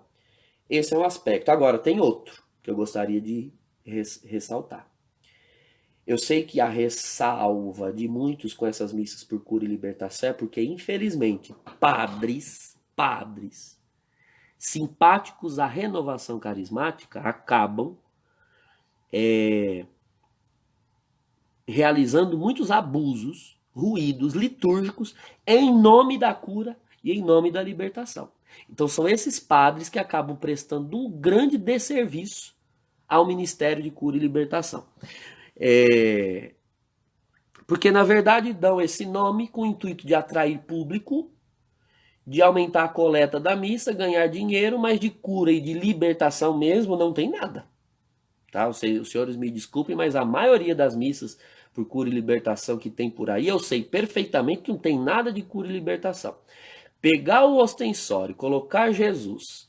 Speaker 1: Esse é um aspecto. Agora, tem outro que eu gostaria de ressaltar. Eu sei que a ressalva de muitos com essas missas por cura e libertação é porque, infelizmente, padres simpáticos à renovação carismática acabam realizando muitos abusos, ruídos litúrgicos em nome da cura e em nome da libertação. Então são esses padres que acabam prestando um grande desserviço ao Ministério de Cura e Libertação. Porque na verdade dão esse nome com o intuito de atrair público, de aumentar a coleta da missa, ganhar dinheiro, mas de cura e de libertação mesmo não tem nada. Tá? Os senhores me desculpem, mas a maioria das missas por cura e libertação que tem por aí, eu sei perfeitamente que não tem nada de cura e libertação. Pegar o ostensório, colocar Jesus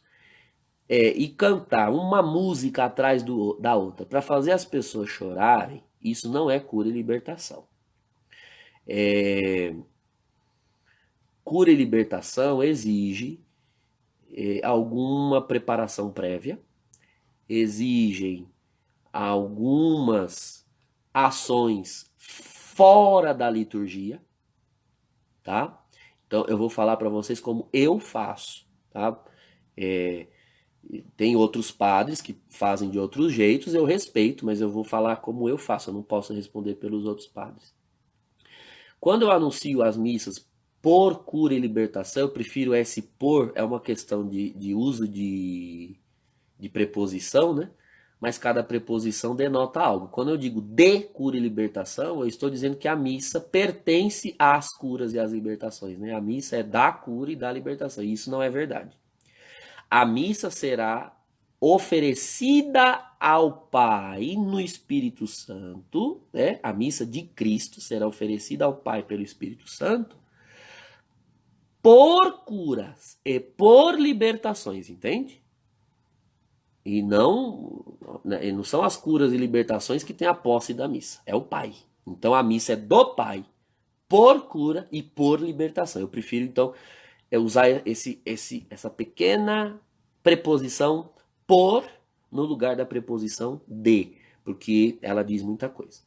Speaker 1: e cantar uma música atrás da outra para fazer as pessoas chorarem, isso não é cura e libertação. Cura e libertação exige alguma preparação prévia, exigem algumas ações fora da liturgia, tá? Então eu vou falar para vocês como eu faço, tá? Tem outros padres que fazem de outros jeitos, eu respeito, mas eu vou falar como eu faço, eu não posso responder pelos outros padres. Quando eu anuncio as missas por cura e libertação, eu prefiro esse por, é uma questão de uso de preposição, né? Mas cada preposição denota algo. Quando eu digo de cura e libertação, eu estou dizendo que a missa pertence às curas e às libertações, né? A missa é da cura e da libertação. E isso não é verdade. A missa será oferecida ao Pai no Espírito Santo, né? A missa de Cristo será oferecida ao Pai pelo Espírito Santo por curas e por libertações, entende? E não são as curas e libertações que tem a posse da missa, é o Pai. Então a missa é do Pai, por cura e por libertação. Eu prefiro então usar essa pequena preposição por no lugar da preposição de, porque ela diz muita coisa.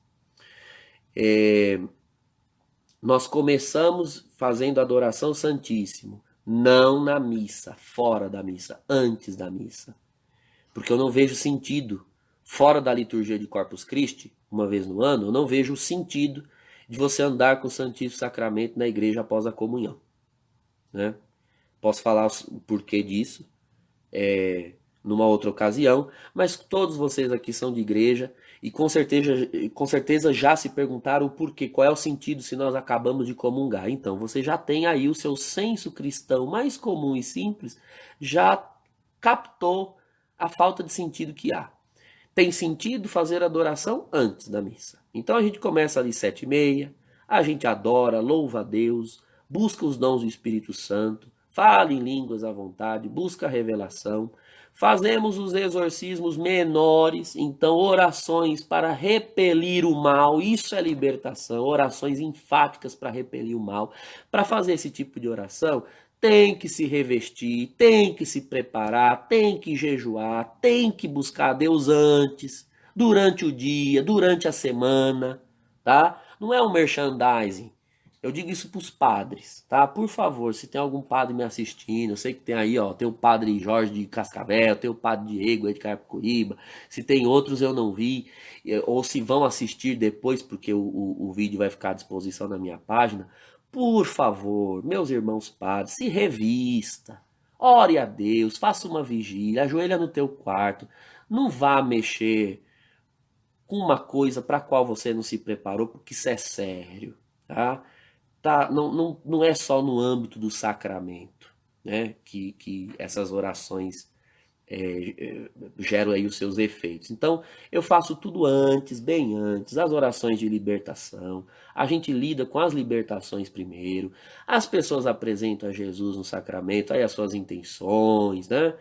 Speaker 1: Nós começamos fazendo adoração Santíssimo, não na missa, fora da missa, antes da missa. Porque eu não vejo sentido, fora da liturgia de Corpus Christi, uma vez no ano, eu não vejo o sentido de você andar com o Santíssimo Sacramento na igreja após a comunhão, né? Posso falar o porquê disso numa outra ocasião, mas todos vocês aqui são de igreja e com certeza já se perguntaram o porquê, qual é o sentido se nós acabamos de comungar. Então, você já tem aí o seu senso cristão mais comum e simples, já captou a falta de sentido que há. Tem sentido fazer adoração antes da missa. Então a gente começa ali 7h30, a gente adora, louva a Deus, busca os dons do Espírito Santo, fala em línguas à vontade, busca a revelação, fazemos os exorcismos menores, então orações para repelir o mal, isso é libertação, orações enfáticas para repelir o mal. Para fazer esse tipo de oração, tem que se revestir, tem que se preparar, tem que jejuar, tem que buscar a Deus antes, durante o dia, durante a semana, tá? Não é um merchandising Eu digo isso para os padres, tá? Por favor, se tem algum padre me assistindo, eu sei que tem aí, ó, tem o padre Jorge de Cascavel, tem o padre Diego aí de Carapicuíba, se tem outros eu não vi, ou se vão assistir depois, porque o vídeo vai ficar à disposição na minha página, por favor, meus irmãos padres, se revista, ore a Deus, faça uma vigília, ajoelha no teu quarto, não vá mexer com uma coisa para a qual você não se preparou, porque isso é sério, tá? Tá, não é só no âmbito do sacramento, né, que essas orações geram aí os seus efeitos. Então, eu faço tudo antes, bem antes, as orações de libertação. A gente lida com as libertações primeiro. As pessoas apresentam a Jesus no sacramento, aí as suas intenções, né?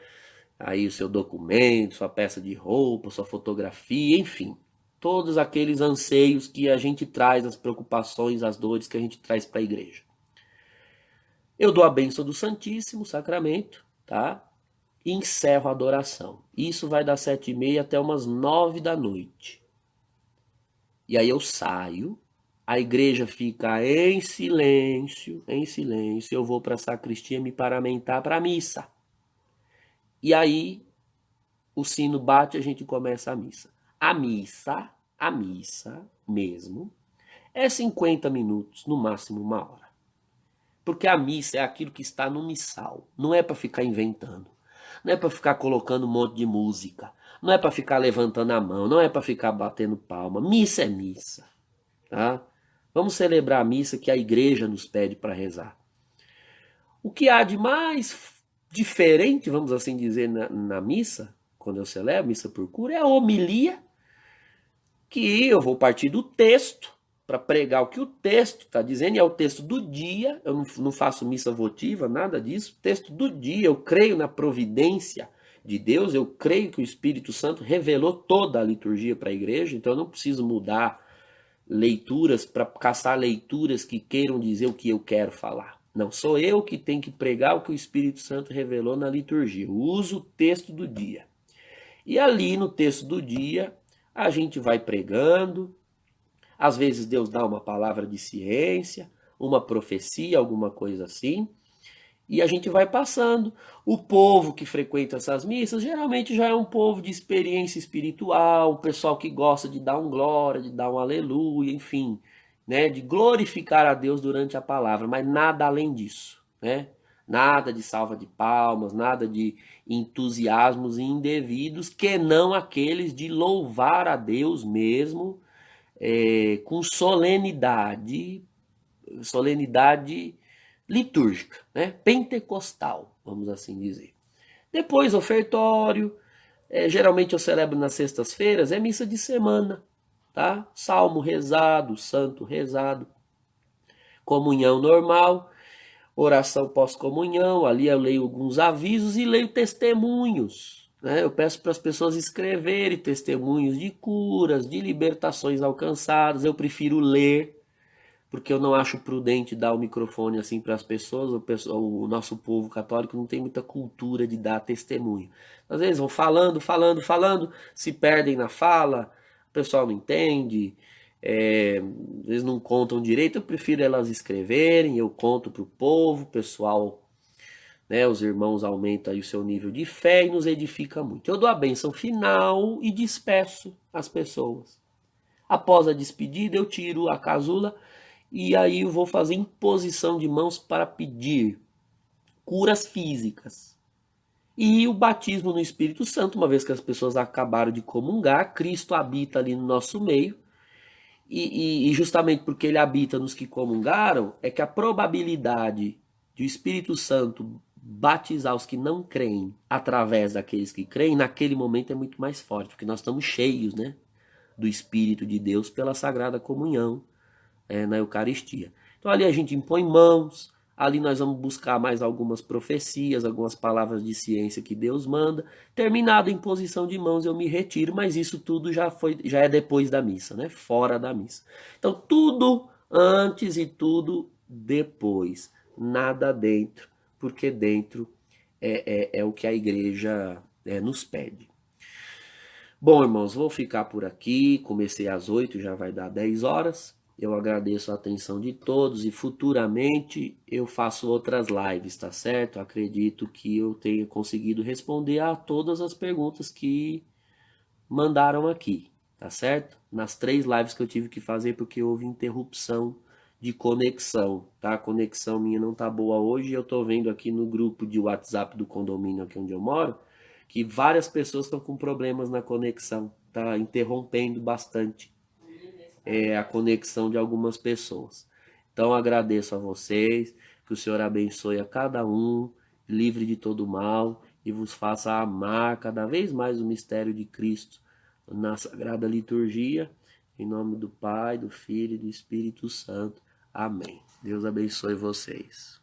Speaker 1: Aí o seu documento, sua peça de roupa, sua fotografia, enfim. Todos aqueles anseios que a gente traz, as preocupações, as dores que a gente traz para a igreja. Eu dou a bênção do Santíssimo Sacramento, tá? E encerro a adoração. Isso vai das 7h30 até umas 9 da noite. E aí eu saio, a igreja fica em silêncio, eu vou para a sacristia me paramentar para a missa. E aí o sino bate e a gente começa a missa. A missa mesmo, é 50 minutos, no máximo 1 hora. Porque a missa é aquilo que está no missal. Não é para ficar inventando. Não é para ficar colocando um monte de música. Não é para ficar levantando a mão. Não é para ficar batendo palma. Missa é missa. Tá? Vamos celebrar a missa que a igreja nos pede para rezar. O que há de mais diferente, vamos assim dizer, na missa, quando eu celebro missa por cura, é a homilia, que eu vou partir do texto para pregar o que o texto está dizendo, e é o texto do dia. Eu não faço missa votiva, nada disso. Texto do dia, eu creio na providência de Deus, eu creio que o Espírito Santo revelou toda a liturgia para a igreja, então eu não preciso mudar leituras para caçar leituras que queiram dizer o que eu quero falar. Não, sou eu que tenho que pregar o que o Espírito Santo revelou na liturgia. Eu uso o texto do dia. E ali no texto do dia, a gente vai pregando. Às vezes Deus dá uma palavra de ciência, uma profecia, alguma coisa assim, e a gente vai passando. O povo que frequenta essas missas geralmente já é um povo de experiência espiritual, um pessoal que gosta de dar um glória, de dar um aleluia, enfim, né, de glorificar a Deus durante a palavra, mas nada além disso, né? Nada de salva de palmas, nada de entusiasmos indevidos, que não aqueles de louvar a Deus mesmo, com solenidade litúrgica, né? Pentecostal, vamos assim dizer. Depois, ofertório. Geralmente eu celebro nas sextas-feiras, é missa de semana, tá? Salmo rezado, santo rezado, comunhão normal, oração pós-comunhão, ali eu leio alguns avisos e leio testemunhos, né? Eu peço para as pessoas escreverem testemunhos de curas, de libertações alcançadas. Eu prefiro ler, porque eu não acho prudente dar o microfone assim para as pessoas. O nosso povo católico não tem muita cultura de dar testemunho. Às vezes vão falando, se perdem na fala, o pessoal não entende, às vezes não contam direito. Eu prefiro elas escreverem, eu conto para o povo, o pessoal, né, os irmãos aumentam aí o seu nível de fé e nos edifica muito. Eu dou a bênção final e despeço as pessoas. Após a despedida, eu tiro a casula e aí eu vou fazer imposição de mãos para pedir curas físicas. E o batismo no Espírito Santo, uma vez que as pessoas acabaram de comungar, Cristo habita ali no nosso meio. E justamente porque ele habita nos que comungaram, é que a probabilidade de o Espírito Santo batizar os que não creem através daqueles que creem, naquele momento é muito mais forte, porque nós estamos cheios, né, do Espírito de Deus pela Sagrada Comunhão, na Eucaristia. Então ali a gente impõe mãos, ali nós vamos buscar mais algumas profecias, algumas palavras de ciência que Deus manda. Terminada a imposição de mãos, eu me retiro, mas isso tudo já é depois da missa, né? Fora da missa. Então tudo antes e tudo depois, nada dentro, porque dentro é o que a igreja nos pede. Bom, irmãos, vou ficar por aqui. Comecei às 8, já vai dar 10 horas. Eu agradeço a atenção de todos e futuramente eu faço outras lives, tá certo? Acredito que eu tenha conseguido responder a todas as perguntas que mandaram aqui, tá certo? Nas 3 lives que eu tive que fazer porque houve interrupção de conexão, tá? A conexão minha não tá boa hoje. Eu tô vendo aqui no grupo de WhatsApp do condomínio aqui onde eu moro que várias pessoas estão com problemas na conexão, tá interrompendo bastante a conexão de algumas pessoas. Então agradeço a vocês, que o Senhor abençoe a cada um, livre de todo mal e vos faça amar cada vez mais o mistério de Cristo na Sagrada Liturgia, em nome do Pai, do Filho e do Espírito Santo. Amém. Deus abençoe vocês.